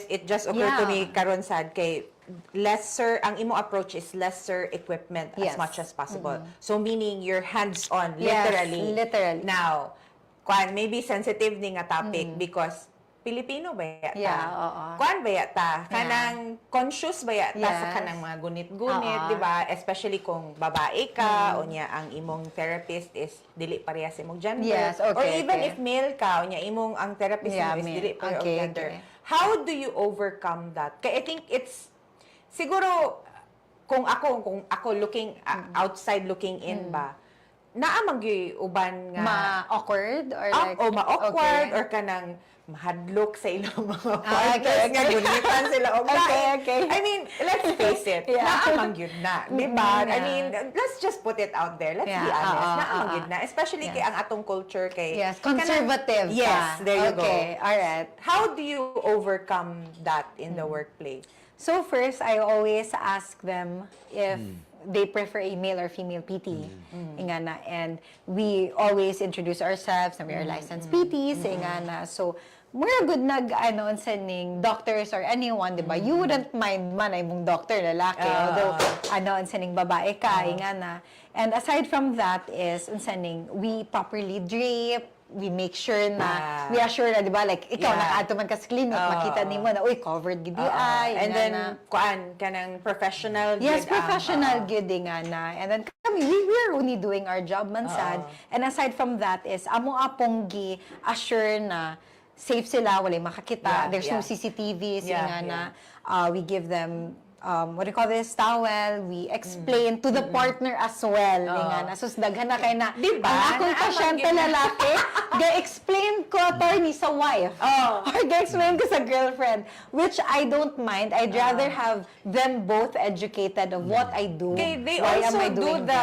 it just occurred to me karon sad kay lesser ang imo approach is lesser equipment as much as possible. So meaning you're hands on literally. Now, maybe sensitive ni nga topic because Pilipino ba yata? Kuan ba yata? Kanang conscious ba yata sa kanang mga gunit-gunit, di ba? Especially kung babae ka, o niya ang imong therapist is dili pareha sa imong gender. Or even if male ka, o niya imong ang therapist mo is dili pareha sa gender. How do you overcome that? Kaya I think it's, siguro, kung ako looking, outside looking in ba, naamag yung uban nga ma-awkward or like ma-awkward or kanang mahadlok sa ilang mga Ah, partners okay, nga okay. gunitan sila og Okay, lain. okay. I mean, let's face it, Yeah. naamang yun na, di ba? I Yeah. mean, let's just put it out there. Let's be Yeah, honest, naamang yun na. Especially Yes. kay ang atong culture kay Yes, conservative ka. Yes, there you go. Okay, alright. How do you overcome that in the workplace? So first, I always ask them if they prefer a male or female PT. Inga na. And we always introduce ourselves na we are licensed PTs. Inga na. So, mura good nag-ano-unsaning doctors or anyone, di ba? You wouldn't mind man ay mong doctor, lalaki. Although, ano-unsaning babae ka, inga na. And aside from that is, unsaning, we properly drape, we make sure na, we assure na, di ba, like, ikaw, naka-ato man ka sa clinic, makita ni mo na, uy, covered gid ay. And then, kuan, kanang professional Yes, gid ang, professional gid nga na. And then kami, we are only doing our job man sad. And aside from that is, amo apong gi-assure na safe sila, walay makakita. Yeah, There's no yeah. CCTVs, Yeah, nga na. We give them what do you call this, towel, we explain to the partner as well. Nga na. So, daghan na kayo na, Diba? ang akong pasyente lalaki, ga-explain ko, attorney, sa wife. Or ga-explain ko sa girlfriend. Which I don't mind. I'd rather have them both educated of what I do. Okay, they why also am I do doing the,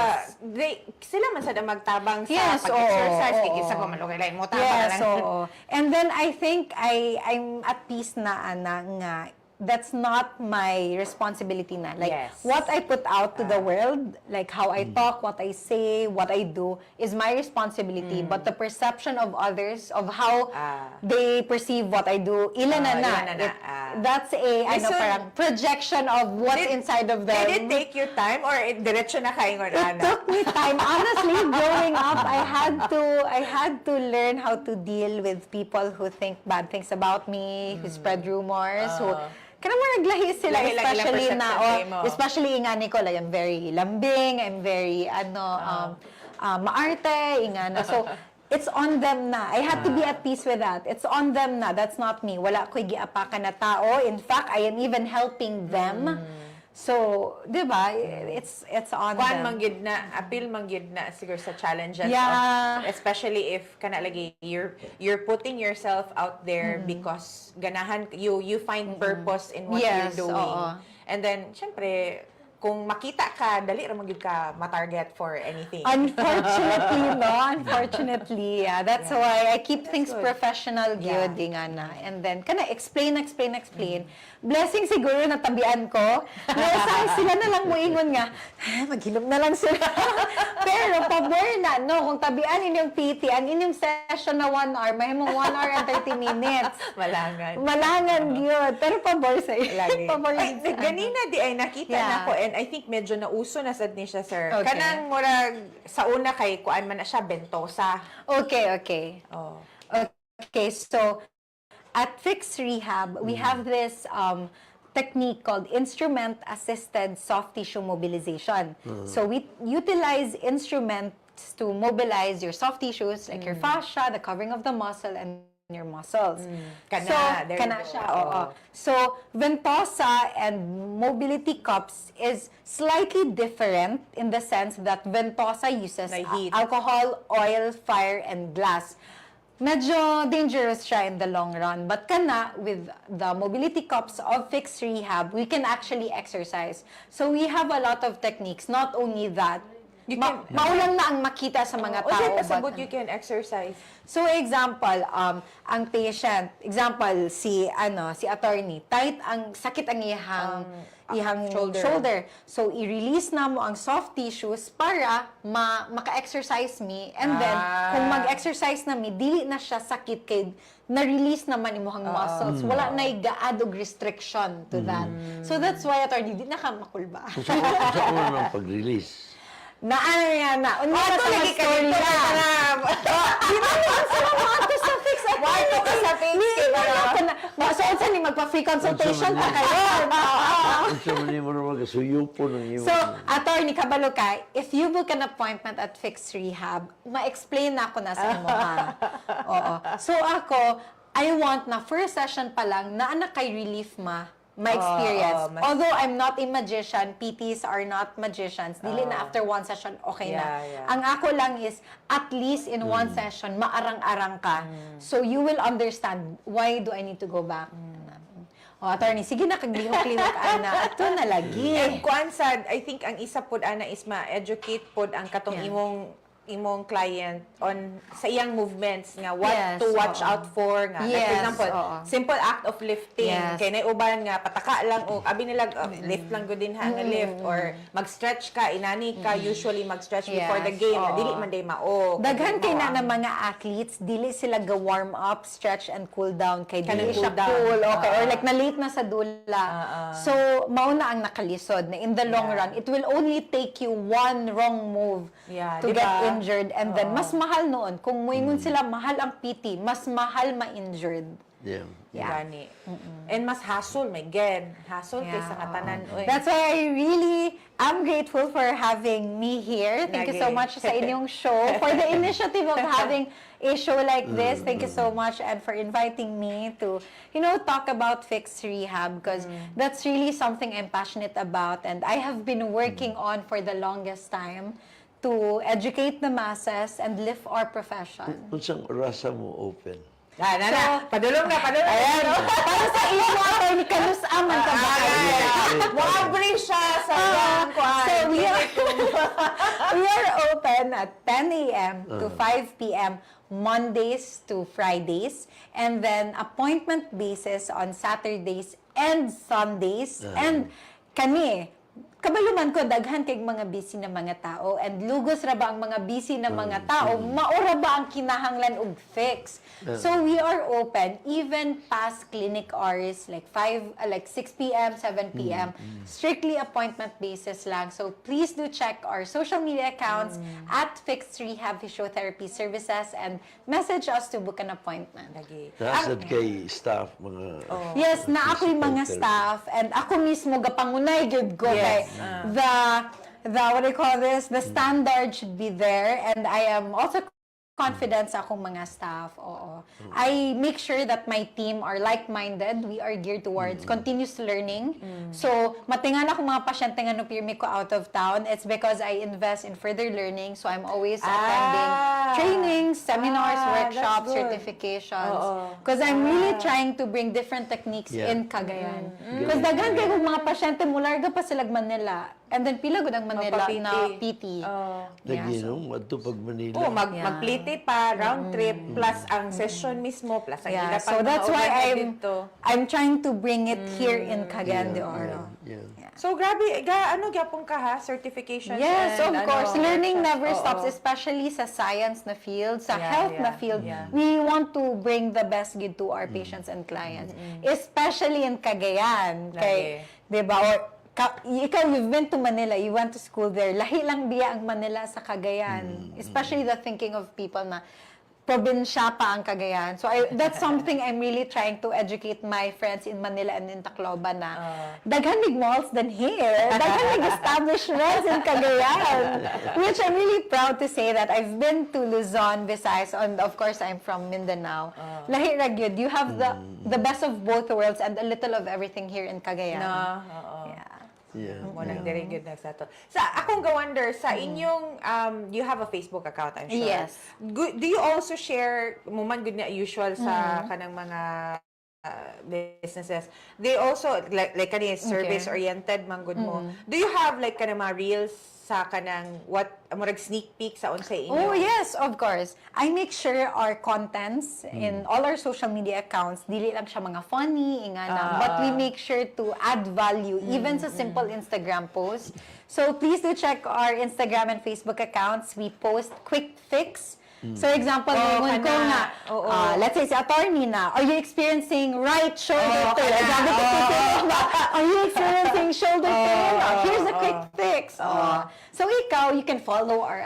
this. sila man sada magtabang sa Yes, pag-exercise, oo, kikisa ko oo. malugay mo tama Yes, lang. oo. And then I think I'm at peace na nga that's not my responsibility na. Like, Yes. what I put out to the world, like how I talk, what I say, what I do, is my responsibility. But the perception of others, of how they perceive what I do, ilan na. ilan na. That's a Listen, parang projection of what's inside of them. Did it take you time or diretso na kayo It ana? took me time. Honestly, growing up, I had to learn how to deal with people who think bad things about me, who spread rumors, who kana mo naglahi sila, Lahi-lahi lang especially na, perception mo. especially nga ni ko, like, I'm very lambing, I'm very, maarte, inga na. So, it's on them na. I had to be at peace with that. It's on them na. That's not me. Wala ko'y giapakan na tao. In fact, I am even helping them. So, di ba? It's on Kuan them. manggid na, appeal manggid na siguro sa challenges Yeah. of, especially if kana lagi you're putting yourself out there because ganahan you find purpose in what Yes, you're doing. oo. And then syempre kung makita ka dali ra manggid ka ma-target for anything. Unfortunately, no? Unfortunately, yeah. That's why I keep things good. professional, Yeah. gyud, nga na. And then, kana explain. Blessing siguro na tabian ko. Blessing sila na lang moingon nga, maghilom na lang sila. Pero, pabor na, no? Kung tabian inyong PT, ang inyong session na 1 hour, may mong 1 hour and 30 minutes. Malangan, gyud. Pero pabor sa iyo. Lagi. Pabor Ay, sa ganina di ay nakita Yeah. na ko and I think medyo nauso na sad ni siya, sir. Okay. Kanang murag sa una kay kuan man na siya bentosa. Okay. Oh. Okay, so at Phyx Rehab, we have this technique called instrument-assisted soft tissue mobilization. So we utilize instruments to mobilize your soft tissues, like your fascia, the covering of the muscle, and your muscles. Kana, there you kana go. siya, oo. So, ventosa and mobility cups is slightly different in the sense that ventosa uses May heat. alcohol, oil, fire, and glass. Medyo dangerous siya in the long run. But kana, with the mobility cups of Phyx Rehab, we can actually exercise. So we have a lot of techniques. Not only that, You can- maulang na ang makita sa mga tao. Pasabot you can exercise. So example, ang patient, example si attorney, tight ang sakit ang ihang shoulder. So i-release na mo ang soft tissues para maka-exercise me, and then kung mag-exercise na mi, dili na siya sakit kay na-release naman imong muscles. Wala na i-add og restriction to that. So that's why attorney di na ka makulba. Sa unang pag-release. Na ano yan na. Unya Ato sa lagi ka story dito na. Di ba naman sila mga to sa Phyx? Wato ka sa Phyx, So, unsa ni magpa-free consultation pa kayo? Unsa man nimo ra magasuyupo ng imo. So, attorney, kabalo ka, if you book an appointment at Phyx Rehab, ma-explain na ako na sa imo ha. Oo. So, ako, I want na first session pa lang na anak kay relief ma my experience. mas- Although I'm not a magician, PTs are not magicians. Dili na after one session, okay na. Yeah. Ang ako lang is, at least in one session, maarang-arang ka. So you will understand, why do I need to go back? Attorney, sige na, kaglihok-lihok, ana. Ito na lagi. And kuan sad, I think ang isa pod ana is ma-educate pod ang katong imong client on sa iyang movements nga what Yes, to watch oo. out for nga. Like, Yes, for example, oo. simple act of lifting. Yes. Kay nay uban nga pataka lang o abi nila lift lang gud din ha nga lift or mag-stretch ka inani ka usually mag-stretch before the Yes, game na oo. dili man day mao. Daghan kay na ng mga athletes, dili sila ga-warm up, stretch, and cool down. Kay dili Kanang siya cool down. cool. Okay. Or like, na-late na sa dula. So, mauna ang nakalisod na in the long run, it will only take you one wrong move Yeah, to diba? get injured. And then, mas mahal noon. Kung muingon sila, mahal ang PT, mas mahal ma-injured. Yeah. Yeah. Gani. And mas hassle, my God. Hassle kaysa katanan. Oy. That's why I really am grateful for having me here. Thank you so Lagi. much sa inyong show, for the initiative of having a show like this. Thank you so much, and for inviting me to, talk about Phyx Rehab, because that's really something I'm passionate about, and I have been working on for the longest time to educate the masses and lift our profession. Unsang orasa mo open? Padulong na. Ayan. Para sa inyo, attorney, kalus-aman ka ba? Maabri siya sa iyang kuan. So we are open at 10 a.m. to 5 p.m. Mondays to Fridays, and then appointment basis on Saturdays and Sundays. And kami, kabaluman ko, daghan kay mga busy na mga tao, and lugos ra ba ang mga busy na mga tao, maura ba ang kinahanglan og fix. So we are open even past clinic hours, like 6 p.m., 7 p.m. Strictly appointment basis lang. So please do check our social media accounts at Phyx Rehab Physiotherapy Services and message us to book an appointment. Lagi. Nasad kay staff, mga... Yes, na ako yung mga staff, and ako mismo gapangunay gyud ko kay Yes. the what do you call this, the standard should be there, and I am also confident sa akong mga staff. Oo. I make sure that my team are like-minded. We are geared towards continuous learning. So, matingan akong mga pasyente nga no pirmi ko out of town. It's because I invest in further learning. So, I'm always attending trainings, seminars, workshops, that's good. certifications. Because I'm really trying to bring different techniques in Cagayan. Because daghan kayo mga pasyente mo, larga pa sila Manila. And then pila gud ang Manila Magpa-PT. na PT. Lagi, no? Madto pag Manila. Mag-plite pa, round trip, plus ang session mismo, plus ang ila So that's why dito. I'm trying to bring it here in Cagayan de Oro. Yeah. So, grabe, gyapon ka ha? Certifications Yes, of and, course. Learning workshops. never stops, Oo. especially sa science na field, sa Yeah, health na yeah, field. yeah. We want to bring the best good to our patients and clients. Especially in Cagayan. Kay, di ba, ikaw, you've been to Manila, you went to school there. Lahi lang biya ang Manila sa Cagayan. Especially the thinking of people na probinsya pa ang Cagayan. So that's something I'm really trying to educate my friends in Manila and in Tacloban na daghan mig malls than here. Daghan mig establishments in Cagayan. Which I'm really proud to say that I've been to Luzon, Visayas, and of course I'm from Mindanao. Lahi ra gyud. You have the best of both worlds and a little of everything here in Cagayan. Yeah. Yeah. Mo nang very good na sa to. Sa akong ga-wonder sa inyong you have a Facebook account, I'm sure. Yes. Do you also share mo man good na usual sa kanang mga businesses? They also like kani service oriented man good mo. Do you have like kanang mga reels sa kanang what murag sneak peek sa unsay inyo? Oh, yes, of course. I make sure our contents in all our social media accounts, dili lang siya mga funny, ingana, but we make sure to add value, even sa simple Instagram posts. So please do check our Instagram and Facebook accounts. We post quick fix. So example, ngayon ko nga, let's say si attorney na, are you experiencing right shoulder pain? Sabi ko si Phil na, are you experiencing shoulder pain? Here's a quick fix. So ikaw, you can follow our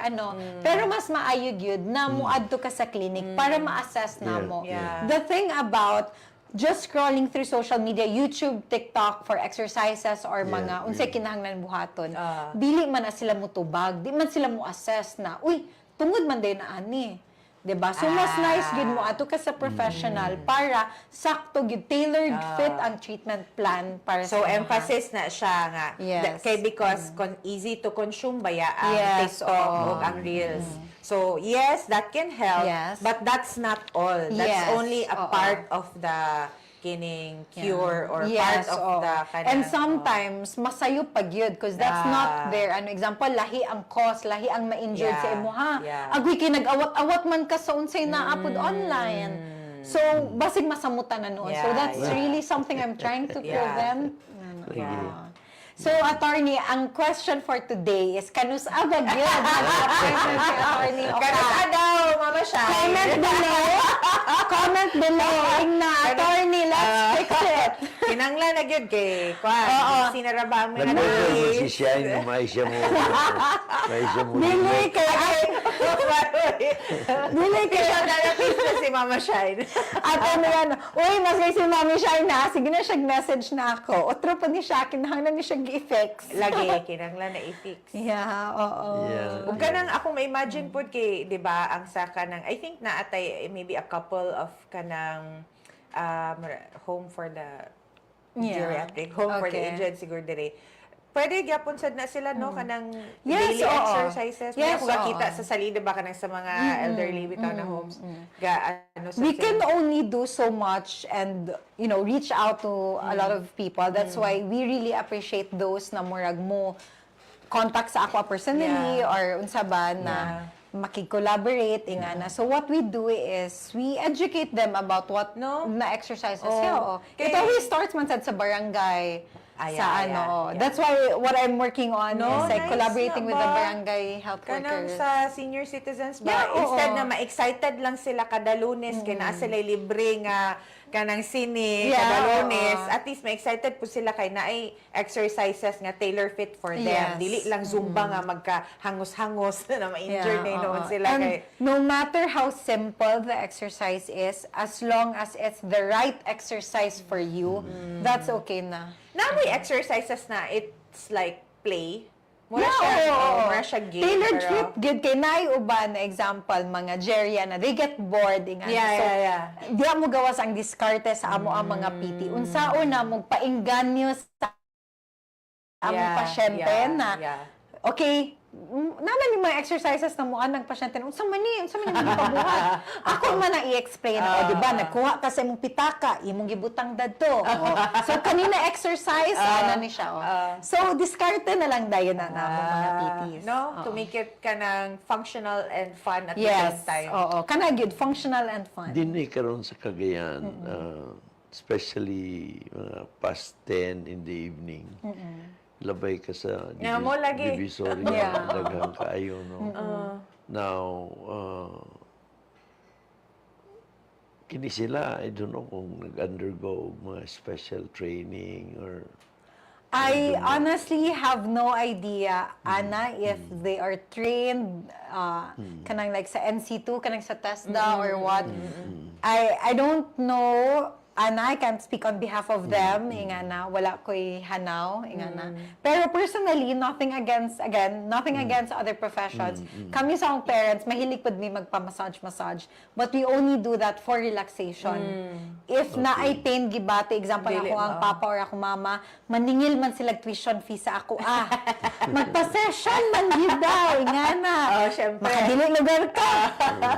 pero mas maayog yun na muadto ka sa clinic para ma-assess na mo. Yeah. The thing about just scrolling through social media, YouTube, TikTok for exercises or mga unsay kinahanglan buhaton, dili man na sila mo tubag, di man sila mo assess na, uy, tungod man din na ani. 'Di ba? So mas nice gid mo ato ka sa professional para sakto gid tailored fit ang treatment plan para So, sa mga- emphasis na siya nga. Yes. Kay because easy to consume baya ang Yes, TikTok oo. o ang Reels. So, yes, that can help. Yes. But that's not all. That's Yes, only a oo. part of the kining cure or Yes, part of oo. the kanang, And sometimes masayo pag yun because that's Yeah. not there. Ano example, lahi ang cause, lahi ang ma-injured sa Yeah, imo ha. yeah. Agoy kinag-awat-awat man ka sa unsay naapod online. So basig masamutan na noon. So Yeah, that's yeah. really something I'm trying to Yeah. prevent. Yeah. So, attorney, ang question for today is, kanus abag yun? Nag-appointment si attorney Oka. Kanasa daw, Mama Shai. Comment below. Ingna, attorney, let's fix it. Kinanglan na gyud kay Kwan. Oo. Sinaraba mo nga Nag-google mo si list. Shine na may siya mo. May siya mo. Dili kay, dili kay, Physiotherapist na si Mama Shai. at ano yan, uy, mas kay si Mami Shai na, sige na siya message na ako. Otro pa ni siya, kinahanglan ni siya gi-fix. Lagi, kinanglan na i-fix. Yeah, oo. Yeah. Ug kanang ako ma-imagine pod kay 'di ba ang sa kanang I think na atay maybe a couple of kanang home for the geriatric home for the Okay. aged siguro dire. Pwede gyapon sad na sila no kanang Yes, daily oo. exercises. Yes, Yes, kita oo. sa salida ba kanang sa mga elderly bitaw na homes. Ga ano sa We can sila- only do so much and, you know, reach out to a lot of people. That's why we really appreciate those na murag mo contact sa ako personally Yeah. or unsa ba na makikollaborate ingana. So what we do is we educate them about what No? na exercises. Oh. Yeah, oo. Kay- It always starts man sad sa barangay. Sa yeah, ano. yeah. That's why what I'm working on No, is like nice collaborating na with the ba? barangay health Kanang workers. sa senior citizens ba, Yeah, oo. instead na ma-excited lang sila kada Lunes, kaya naa sila libre nga kanang sine Yeah, kada Lunes, oo. at least ma-excited po sila kay naay exercises nga tailor fit for them. Yes. Dili lang zumba nga magka-hangos-hangos na ma-injure na noon oo. sila And kay no matter how simple the exercise is, as long as it's the right exercise for you, that's okay na. na may exercises na it's like play. Mura Yeah, siya, oo. mura siya game. Tailored pero- fit, good kay naay uban na example, mga Jeria na they get bored. Ingan. Yeah. Di mo gawas ang diskarte sa amo ang mga PT. Unsaon na mo painganyo sa among pasyente na okay, naman yung mga exercises na mo ang pasyente na, unsa man ni pabuhat. Ako man ang i-explain, di ba, nagkuha ka sa imong pitaka, imong gibutang dadto. So, kanina exercise, ano ni siya. So, diskarte na lang dayon na namong mga PTs. No? To make it kanang functional and fun at the Yes, same time. oo. Kana good, functional and fun. Dinay karon sa Cagayan, especially past 10 in the evening. Labay ka sa Yeah, mo lagi. divisory Yeah. daghang kaayo, no? Now, kini sila, I don't know kung nag-undergo mga special training or I honestly have no idea, Ana, if they are trained, kanang like sa NC2, kanang sa TESDA or what. I don't know. Ana, I can't speak on behalf of them. Ingana, wala ko'y hanaw. Ingana. Pero personally, nothing against other professions. Kami sa akong parents, mahilig pod mi magpa-massage. But we only do that for relaxation. If na ay pain gibate, example Dili, ako ang papa or ako mama, maningil man sila tuition fee sa ako. Magpa-session man gid daw. Ingana. Oh, syempre. Makadili lugar ka.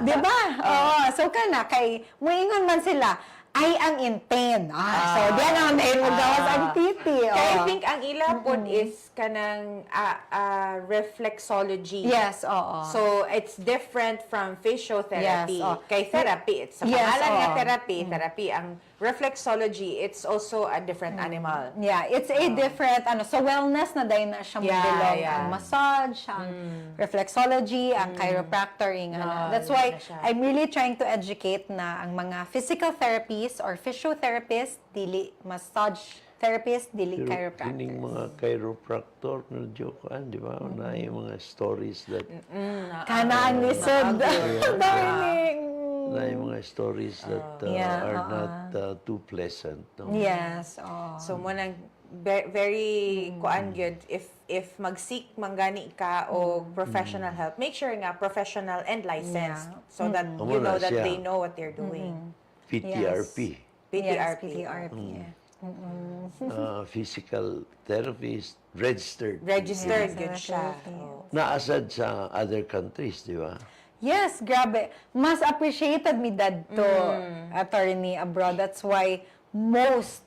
Diba? Oo. So kana, kay muingon man sila, I am in pain. So diyan naman dahil magawas ang titi. Kaya I think ang ila pod is kanang reflexology. Yes, oo. So, it's different from physiotherapy. Yes, oh. Kay therapy, it's sa Yes, pangalan nga oo. therapy. Ang reflexology, it's also a different animal. Yeah, it's a different, so wellness na dahil na siya Yeah, belong. yeah. Ang massage, ang reflexology, ang chiropractor, That's why yun na siya. I'm really trying to educate na ang mga physical therapists or physiotherapists, dili massage therapist, dili Pero chiropractor. kining mga chiropractor na jokean, di ba? Na yung mga stories that Kana ang lisod. Darling. na yung mga stories that Yeah, are not too pleasant. No? Yes, oh. So, mo nang very kuan gyud if mag-seek manggani ka o professional help, make sure nga professional and licensed so that you Amo know na that siya. they know what they're doing. PTRP. Yes, PTRP. PTRP. Physical therapist, registered. Registered Yes, gyud siya. Philippines. Oh. Naasad sa other countries, di ba? Yes, grabe. Mas appreciated mi dadto, attorney abroad. That's why most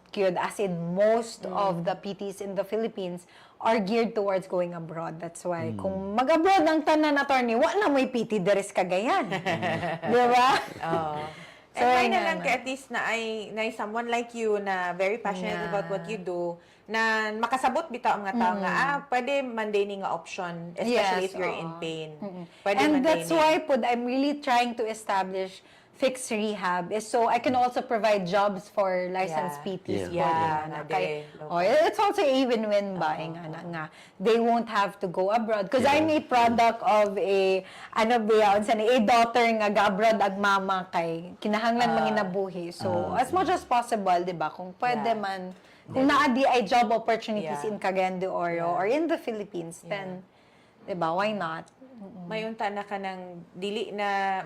of the PTs in the Philippines are geared towards going abroad. That's why kung mag-abroad ang tanan attorney, wala mo'y PT deres Cagayan. Di ba? Oh. So, And na yun lang nga, kay at least na ay someone like you na very passionate about what you do, na makasabot bitaw ang mga tao nga, pwede Monday ni nga option, especially Yes, if you're in oo. pain. Pwede And Monday that's ni. why I'm really trying to establish Phyx Rehab is so I can also provide jobs for licensed PTs. Yeah, po, nade, it's also a win-win ba nga. They won't have to go abroad because I'm a product of a daughter nga ga-abroad ag mama kay kinahanglan manginabuhi. So as much as possible, 'di ba? Kung pwede man kung naadi ay job opportunities in Cagayan de Oro or in the Philippines, then 'di ba? Why not? Mayunta na ka ng dili na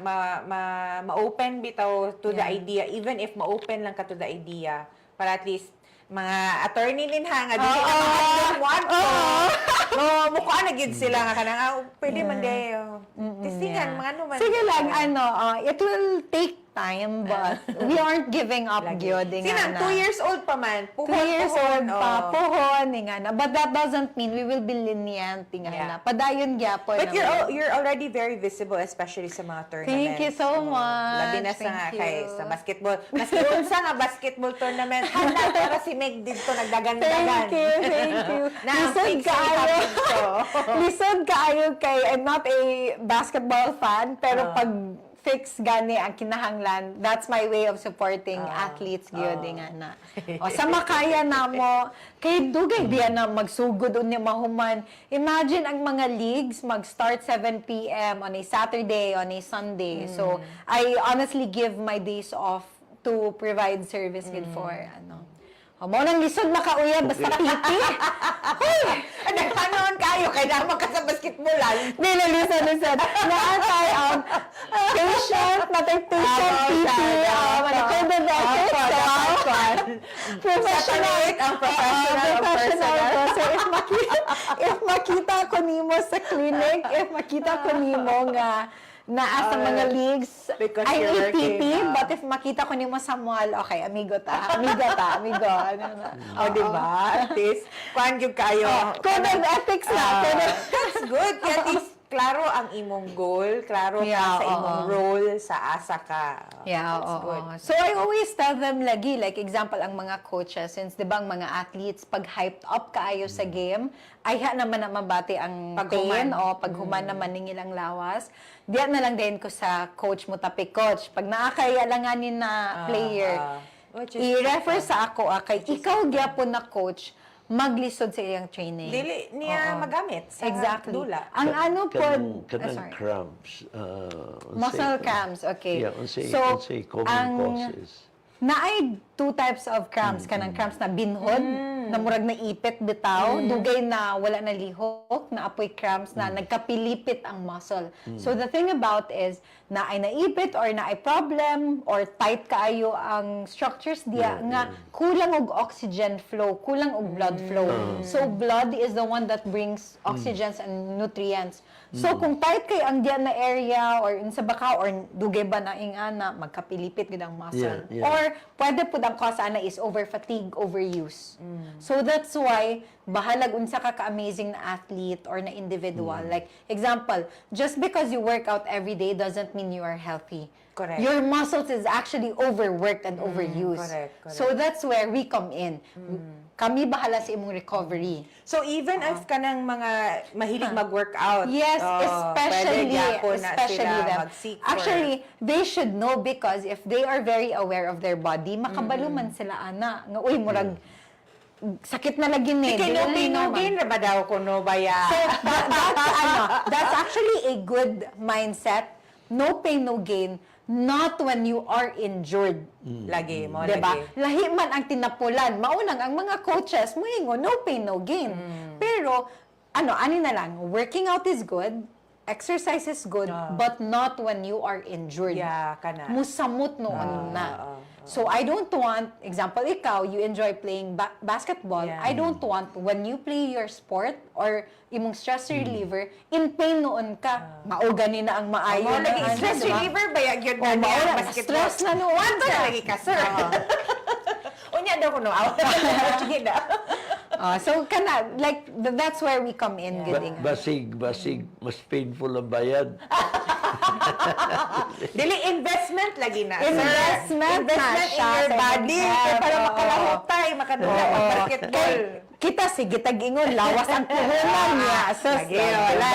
ma-open bitaw to the idea, even if ma-open lang ka to the idea, para at least mga attorney nin ha nga dili na want to. No, mukha na gid sila nga kanang pwede man day. Tisingan mga ano man. Sige lang, it will take time, but we aren't giving up gyud. Sinang 2 years old pa man. 2 years old pa, oh. puhon, nga na. But that doesn't mean we will be lenient, nga na. Padayon gyapon. But you're already very visible, especially sa mga tournaments. Thank you so much. Labi na sa Thank nga you. kay sa basketball. Mas sa nga basketball tournament. Handa para si Meg dito nagdagan-dagan. Thank you. Lisod kaayo. Lisod kaayo kay I'm not a basketball fan, pero pag Phyx gani ang kinahanglan, that's my way of supporting athletes gyud nga na. O sa makaya namo kay dugay biya na magsugod unya mahuman. Imagine ang mga leagues mag-start 7 p.m. on a Saturday, on a Sunday. So I honestly give my days off to provide service good for mo nang lisod makauyab basta PT. Hoy! Nagpanoon kayo, kaya naman ka sa basketballan. Dili, lisod. Naatay patient, natay patient PT. Manakod na professional. Ang professional. So, if makita ko nimo sa clinic, if makita ko nimo nga naa sa mga leagues, Because I'm you're ATP, working, but if makita ko nimo sa mall, okay, amigo. O, diba? At least, kuhan yung kayo. Code of ethics na. That's good. Kaya at least, klaro ang imong goal, klaro ka sa imong role sa asa ka. Yeah, That's good. So I always tell them lagi, like example, ang mga coaches, since di ba ang mga athletes, pag hyped up kaayo sa game, ay naman na mabati ang pain o paghuman naman ng ilang lawas. Diyan na lang din ko sa coach mo tapi coach. Pag naakay-alanganin na player, i-refer sa ako, kay ikaw gyapon na coach, maglisod sa iyang training. Dili niya magamit sa dula. Ang ano po, Kanang cramps. muscle cramps, okay. Yeah, unsay common causes. Naay 2 types of cramps. Kanang cramps na binhod, na murag na ipit bitaw, dugay na wala na lihok, na apoy cramps na nagkapilipit ang muscle. So the thing about is, na ay naipit or na ay problem or tight kaayo ang structures diya nga kulang og oxygen flow, kulang og blood flow. So blood is the one that brings oxygens and nutrients. So kung tight kay ang diyan na area or unsa baka or dugay ba na ingana magkapilipit gid ang muscle. Or pwede pud ang cause ana is over fatigue, overuse. So that's why bahalag unsa ka ka-amazing na athlete or na individual. Like example, just because you work out every day doesn't mean you are healthy. Correct. Your muscles is actually overworked and overused. Correct. So that's where we come in. Kami bahala sa imong recovery. So even if kanang mga mahilig mag-workout, Yes, especially them. mag-seek Actually, they should know because if they are very aware of their body, makabaluman sila ana nga uy murag sakit na lagi ni. Kay no pain ra ba daw kuno baya? So that's actually a good mindset. No pain, no gain. not when you are injured. Lagi mo, Diba? lagi. Lahi man ang tinapulan. Maunang ang mga coaches, moingo, no pain, no gain. Pero, ani na lang, working out is good, exercise is good, but not when you are injured. Yeah, kana. Musamot noon na. So, I don't want, example, ikaw, you enjoy playing basketball. Yeah. I don't want, when you play your sport or imong stress reliever, in pain noon ka, mauga ni na ang maayo. Mo lagi na, stress diba? reliever ba yun Oh, na mao na, basketball? stress na noon Wanto ka. na lagi ka, sir. Unya daw ko no. Sige na. So kana like that's where we come in, Ba- giding. basig, mas painful ang bayad. Dili investment lagi na, Investment sir. na Investment in siya your sa body. rehab. Kaya para Oo. makalahutay, makadula ng basketball. Kita sige tag-ingon lawas ang puhunan niya. So Lagi, wala.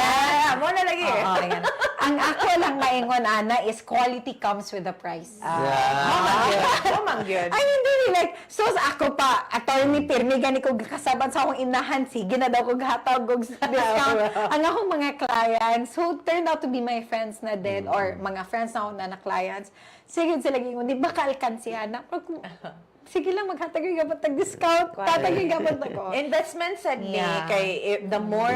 Mo na lagi. Ayan. Ang ako lang maingon ana is quality comes with a price. Mamang yun. I mean, really, like, so sa ako pa, attorney pirmi gani ko kasaban sa akong inahan, sige na daw ko hatag og discount. Ang akong mga clients who turned out to be my friends na din, or mga friends na ako na clients, sige sila gingon, di ba kaalkansihan na? Sige lang, maghatag yung gabat tag-discount, tatag yung gabat ako. Investment said ni Yeah. kay the more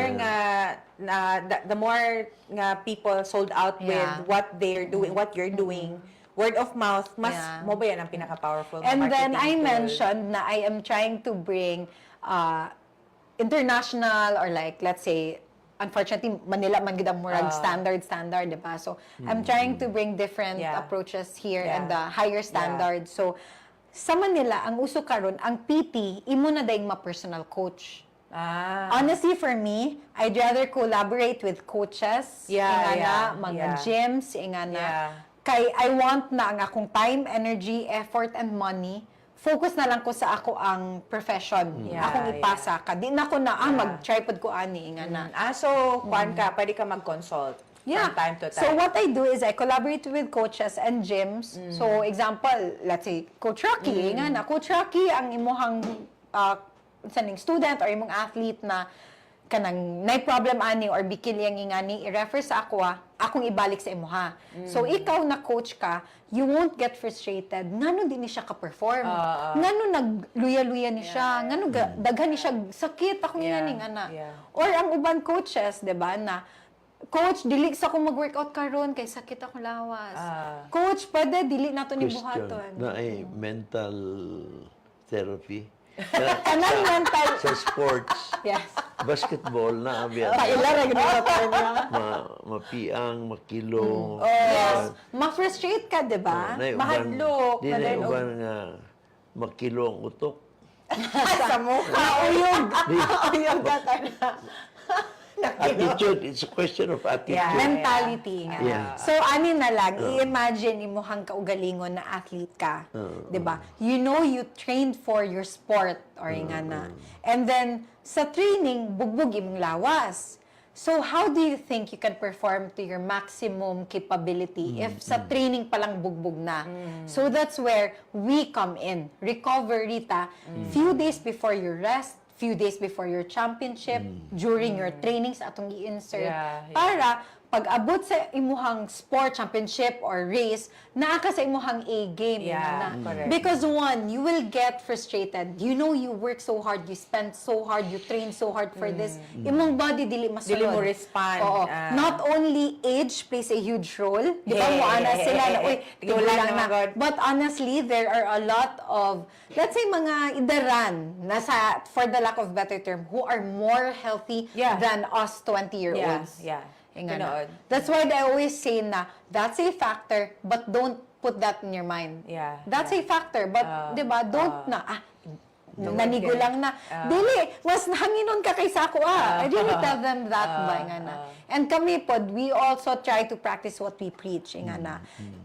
the more nga people sold out with Yeah. what they're doing, what you're doing, word of mouth, mas Yeah. mo ba yan ang pinaka-powerful And then I marketing tool? mentioned na I am trying to bring international or like, let's say, unfortunately, Manila man gid ang murag standard, di ba? So, I'm trying to bring different Yeah. approaches here Yeah. and the higher standard. So, sa Manila, ang uso karon, ang PT, imo na dayong ma-personal coach. Honestly, for me, I'd rather collaborate with coaches, mga gyms, Yeah. Kay I want na ang akong time, energy, effort, and money, focus na lang ko sa ako ang profession. Yeah, Akong ipasa ka. Di na ko na, mag-tripod ko ani, So, kuan ka, pwede ka mag-consult from time to time. So what I do is I collaborate with coaches and gyms. So example, let's say Coach Rocky, Coach Rocky ang imuhang saning student or imong athlete na kanang nay problem ani or bikili ang ingani i-refer sa ako akong ibalik sa imuha. So ikaw na coach ka, you won't get frustrated. Ngano di ni siya ka-perform? Ngano nagluya-luya ni siya? Ngano daghan ni siya sakit akong ingani ana. Or ang uban coaches, 'di ba, na Coach, dili sa akong mag-workout karon kay sakit ako lawas. Coach, pwede dili nato ni buhaton. Na ay mental therapy. Kanang mental Sa sports, yes. basketball na abyan. Paila ra gid niya. Mapiang, makilong. Yes. Ma-frustrate ka, 'di ba? Mahadlok, Di na madayong uban nga makilong utok. sa mukha. Uyog. Di, Uyog ka na. attitude, it's a question of attitude. Yeah. Mentality nga. Yeah. So, ani na lang, i-imagine mo hang kaugalingon na athlete ka. 'Di ba? You know you trained for your sport or nga na. And then, sa training, bugbog imong lawas. So, how do you think you can perform to your maximum capability if sa training palang bugbog na? So, that's where we come in. Recovery ta. Few days before your rest, few days before your championship, during your trainings atong i-insert, para pag abot sa imuhang sport, championship, or race, naa ka sa imuhang A-game. Correct. Because one, you will get frustrated. You know you work so hard, you spend so hard, you train so hard for this. Imong body dili masulod. Dili mo respond. Oo. Not only age plays a huge role. Di ba mo ana sila na, uy, tigulang na. But honestly, there are a lot of, let's say, mga idaran, nasa, for the lack of better term, who are more healthy than us 20-year-olds. That's why I always say na, that's a factor, but don't put that in your mind. That's a factor, but, di ba, don't nanigo lang na. Dili, mas hanginon ka kaysa ako I really tell them that ba nga na. And kami pod, we also try to practice what we preach nga na.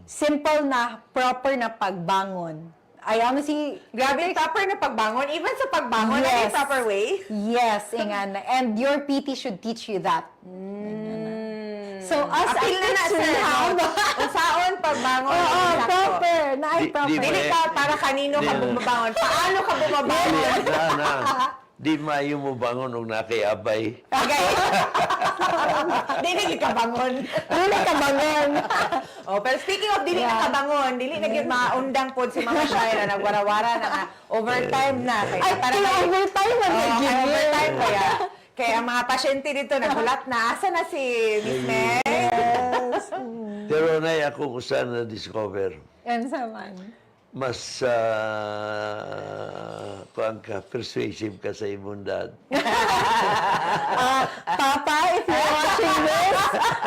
Simple na, proper na pagbangon. I honestly, Grabe, proper na pagbangon. Even sa pagbangon, Yes. proper way. yes, nga na. And your PT should teach you that. So, us Apil na na, athletes sir. will have Unsaon pagbangon. Oo, proper. Na ay Di- proper. di ba- Dili ka para kanino ka bumabangon. Paano ka bumabangon? Di maayo mo bangon og nakayabay. Okay. Dili ka bangon. Dili ka bangon. Oh, pero speaking of dili na kabangon, dili na gyud maundang pod si Mama Shai na nagwara-wara na nga overtime na kay Ay, para kaya overtime na kaya overtime kaya ang mga pasyente dito nagulat na asa na si Miss Meg. Yes. Pero na ako kusan na discover. Yan sa man. Mas kuan ka persuasive ka sa imong dad. Papa, if you're watching this,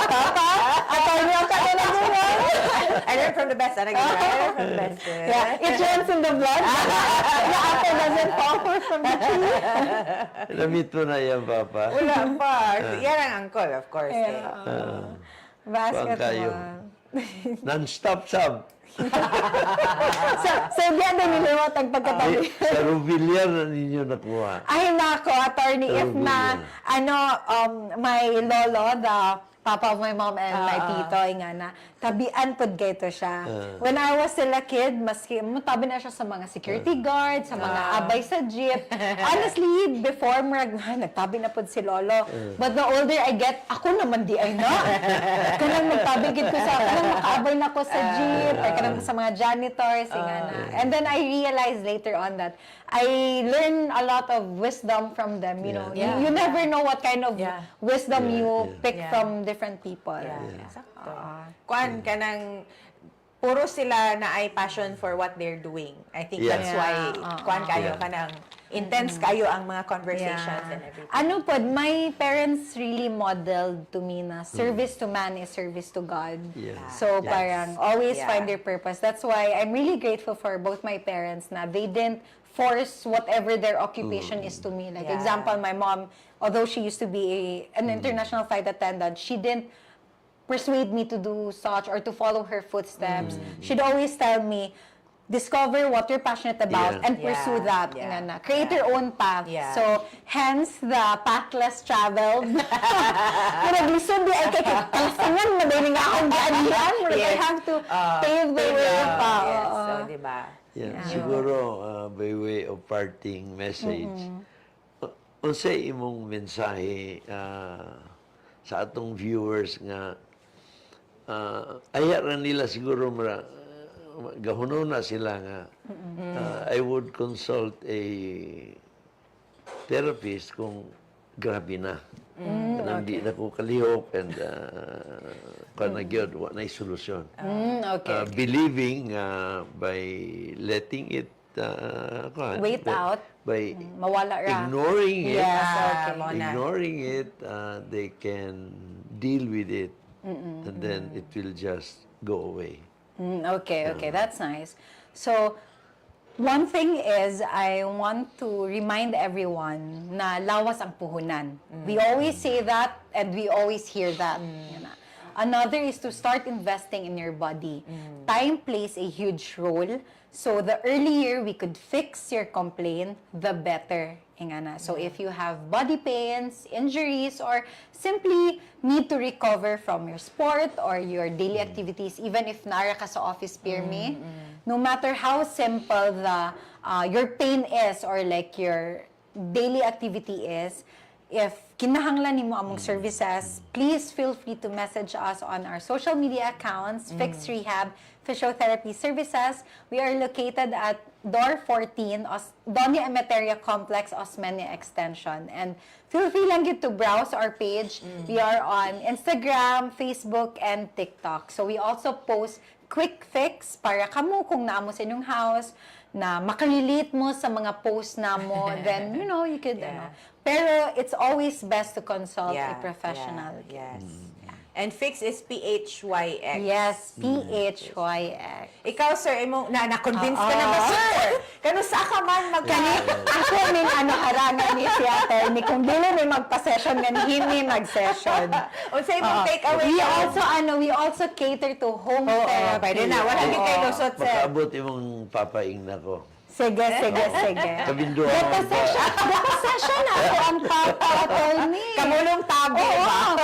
Papa, attorney ka na lang muna. I learned from the best. I learned from the best. Yeah, it runs in the blood. The apple doesn't fall from the tree. Namit mo na yan, Papa. Wala pa. Yan ang uncle, of course. Yeah. Kuan kayo. Basketball. Non-stop sub. So diyan din niliwat ang pagkatabi. Sa Rubiliar na ninyo nakuha. Ay nako, attorney, if na, my lolo, the papa of my mom and my tito, nga na, tabian pod kay to siya. When I was still a kid, maski, tabi na siya sa mga security guards, sa mga abay sa jeep. Honestly, before, nagtabi na pod si lolo. But the older I get, ako naman di ay na. Kanang magtabigid ko sa, kanang makaabay na ko sa jeep, or kanang sa mga janitors, nga na. And then I realized later on that I learned a lot of wisdom from them, you know. You never know what kind of wisdom you pick from different people. Sakto. Kuan ka ng puro sila na ay passion for what they're doing. I think that's why kuan kayo kanang intense kayo ang mga conversations and everything. Ano po, my parents really modeled to me na service to man is service to God. So parang always find their purpose. That's why I'm really grateful for both my parents na they didn't force whatever their occupation is to me. Like example, my mom, although she used to be an international flight attendant, she didn't persuade me to do such or to follow her footsteps. She'd always tell me, discover what you're passionate about and pursue that. Create your own path. So, hence the pathless travel. Naglisod di ay kay kalsangan, madaling akong gaanihan. I have to pave the way pa. So, di ba? Siguro, by way of parting message, unsay imong mensahe sa atong viewers nga aya ra nila siguro gahuno na sila nga I would consult a therapist kung grabe na. Hindi na ko kalihok and wa na solusyon. Believing by letting it wait out. By mawala ra. Ignoring it. Ignoring it, they can deal with it. And then it will just go away. Okay, that's nice. So, one thing is, I want to remind everyone na lawas ang puhunan. We always say that and we always hear that. Another is to start investing in your body. Time plays a huge role. So, the earlier we could fix your complaint, the better. So, if you have body pains, injuries, or simply need to recover from your sport or your daily activities, even if nara ka sa office pirmi, no matter how simple your pain is or like your daily activity is, if kinahanglan nimo among services, please feel free to message us on our social media accounts, Phyx Rehab, Physiotherapy Services. We are located at Door 14, Doña Emeteria Complex, Osmeña Extension. And feel free lang to browse our page. We are on Instagram, Facebook, and TikTok. So we also post quick fix para kamo kung naamo sa inyong house, na makarelate mo sa mga posts namo, then, you could, Pero it's always best to consult a professional. And Phyx is PHYX. Yes, PHYX. Ikaw, sir, na-convince ka na ba, sir? Kano sa ka man Ako min harangan ni theater ni kung dili may magpa-session nga himi mag-session. Unsay imong take away? We also cater to home therapy. Pwede na. Wala din kayo lusot, sir. Makaabot imong papaing na ko. Sige. Kabinduan Gapa-session ako ang papa attorney. Kamulong tabi, ba?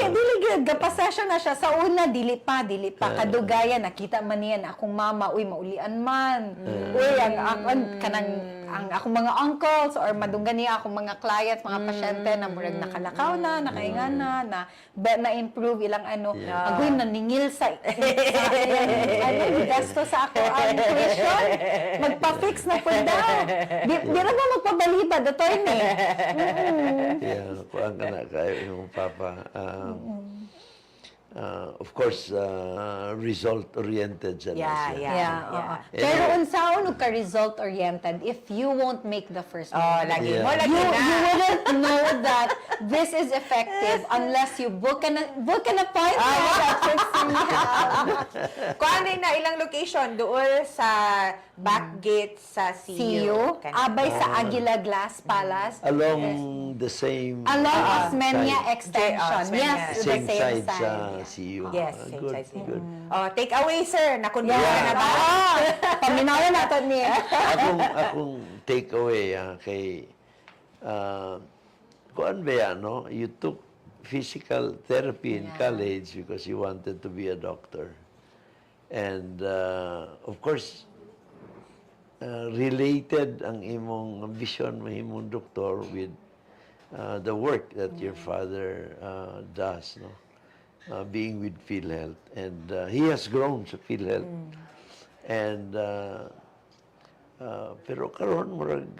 Dili gyud gapa-session na siya sa una dili pa kadugayan nakita man niyan akong mama uy maulian man. Uy ang kanang ang akong mga uncles or madunggan niya akong mga clients, mga pasyente na murag nakalakaw na, nakaingan na improve ilang agoy naningil sa gasto sa ako ang tuition, magpa-fix na po daw. Di na ba magpabalibad, attorney? Yeah, kuan ka na kayo yung papa. Of course, result-oriented siya. Yeah. Pero unsaon ka result-oriented if you won't make the first move? Lagi mo, You wouldn't know that this is effective unless you book an appointment at Phyx Rehab. Kung ano na ilang location, doon sa back gate sa CU. Abay sa Aguila Glass Palace. Along the same Osmeña side. Extension. Yes, Same the same side sa side. CU. Yes, same Good, side. good. Take away, sir. Nakunduhan na ba? Paminawan natin niya. akong takeaway kay kuan ba yan, no? You took physical therapy in college because you wanted to be a doctor. And of course, related ang imong vision mo imong doktor with the work that your father does, no? Being with PhilHealth, and he has grown sa PhilHealth. And pero karon murag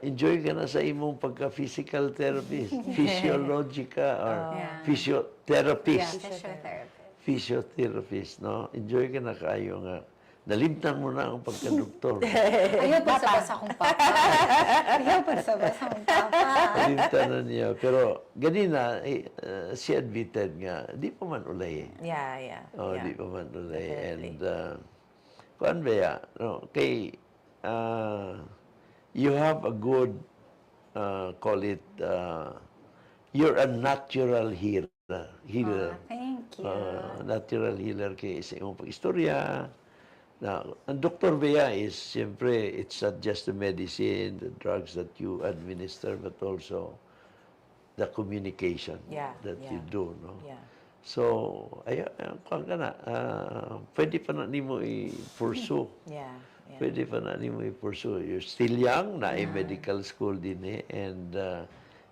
enjoy ka na sa imong pagka-physical therapist, physiologica or physiotherapist. Physiotherapist, no? Enjoy ka na kayo nga. Nalimtan mo na ang pagka-doktor. Ayaw pa sa basa kong papa. Ayaw pa sa basa kong papa. Nalimtan na niya. Pero ganina, si admitted nga, di pa man ulay. Yeah. Di pa man ulay. Definitely. And, kuan ba ya? No? Kay, you have a good, call it, you're a natural healer. Thank you. Natural healer kay sa imong pag-istorya. Now, ang Dr. Bea is, siyempre, it's not just the medicine, the drugs that you administer, but also the communication that you do, no? Yeah. So, kung ka na, pwede pa na nimo i-pursue. Yeah. Pwede pa na nimo i-pursue. You're still young, na medical school din and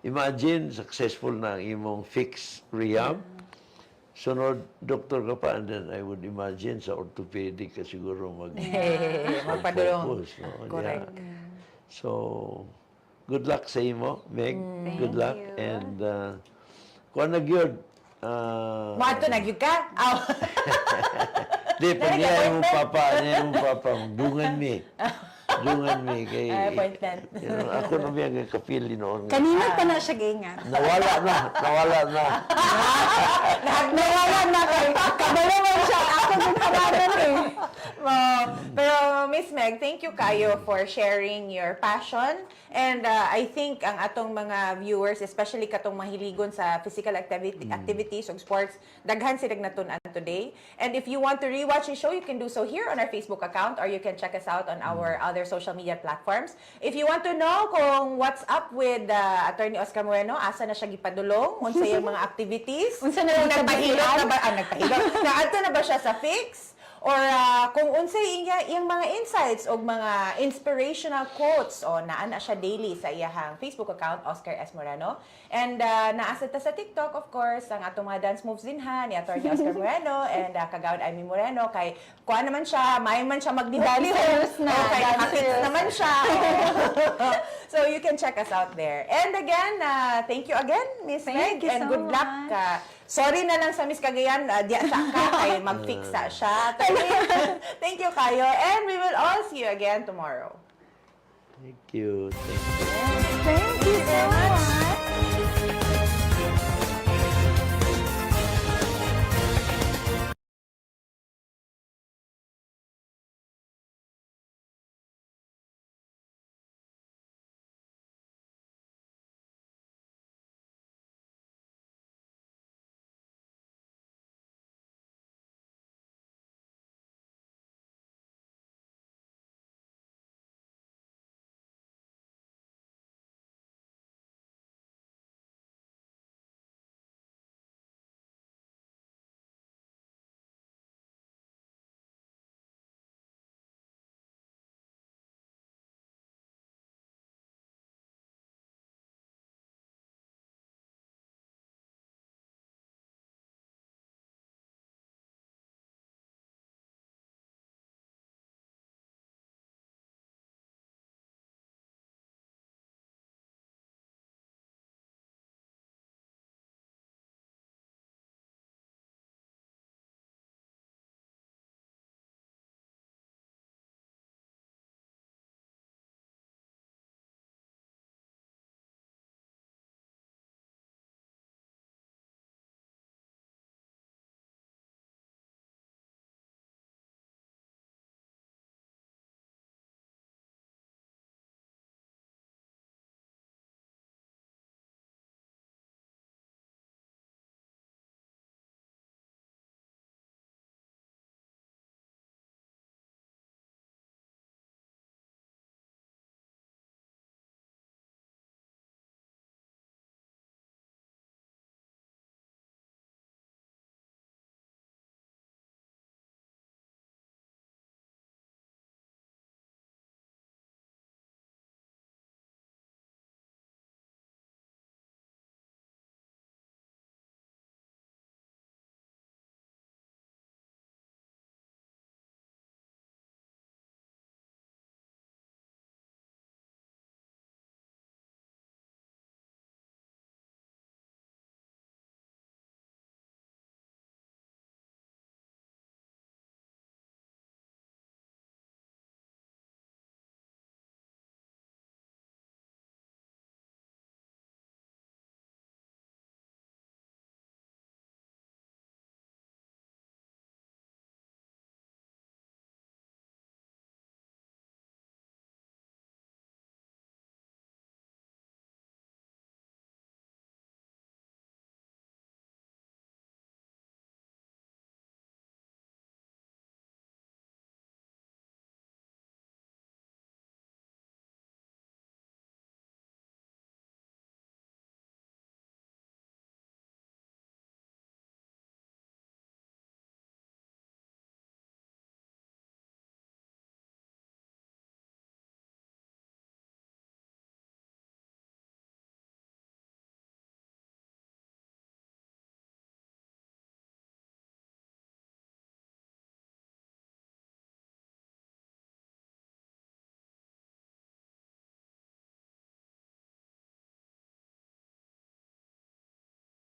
imagine, successful na ang imong Phyx Rehab. Sunod, doktor ka pa, and then I would imagine sa orthopedic ka siguro magpadulong. focus, no? Correct. Yeah. So, good luck sa imo, Meg. Good luck. you. And, kung nagyod, Mato nagyug ka? di, pag niya yung papa, dungan mi. Dungan mi kay... Appointment. Ako na miya kapili noon. Kanina pa na siya ganyan. Nawala na. Nawala na kayo. Kabalo mo siya. Ako din kabalan eh. Pero Miss Meg, thank you kayo for sharing your passion. And I think ang atong mga viewers, especially katong mahiligon sa physical activities o sports, daghan sila natunan today. And if you want to rewatch the show, you can do so here on our Facebook account, or you can check us out on our other social media platforms. If you want to know kung what's up with Attorney Oscar Moreno, asa na siya gipadulong, unsa yung mga activities, Unsa na yung nagpahilot na ba, nagpahilot, na ba siya sa Phyx? Or kung unsay iyang mga insights o mga inspirational quotes o naa na siya daily sa iyang Facebook account, Oscar S. Moreno. And naasa ta sa TikTok, of course, ang atong mga dance moves din ni Atty. Oscar Moreno and Kagawad Amy Moreno. Kay kuha naman siya, may man siya maglihok-lihok. Kay nakakits naman siya. So you can check us out there. And again, thank you again, Miss Meg. Thank you And so good luck. much. Sorry na lang sa Miss Cagayan, diya sa ka, kay mag-fixa siya. Thank you kayo, and we will all see you again tomorrow. Thank you. Thank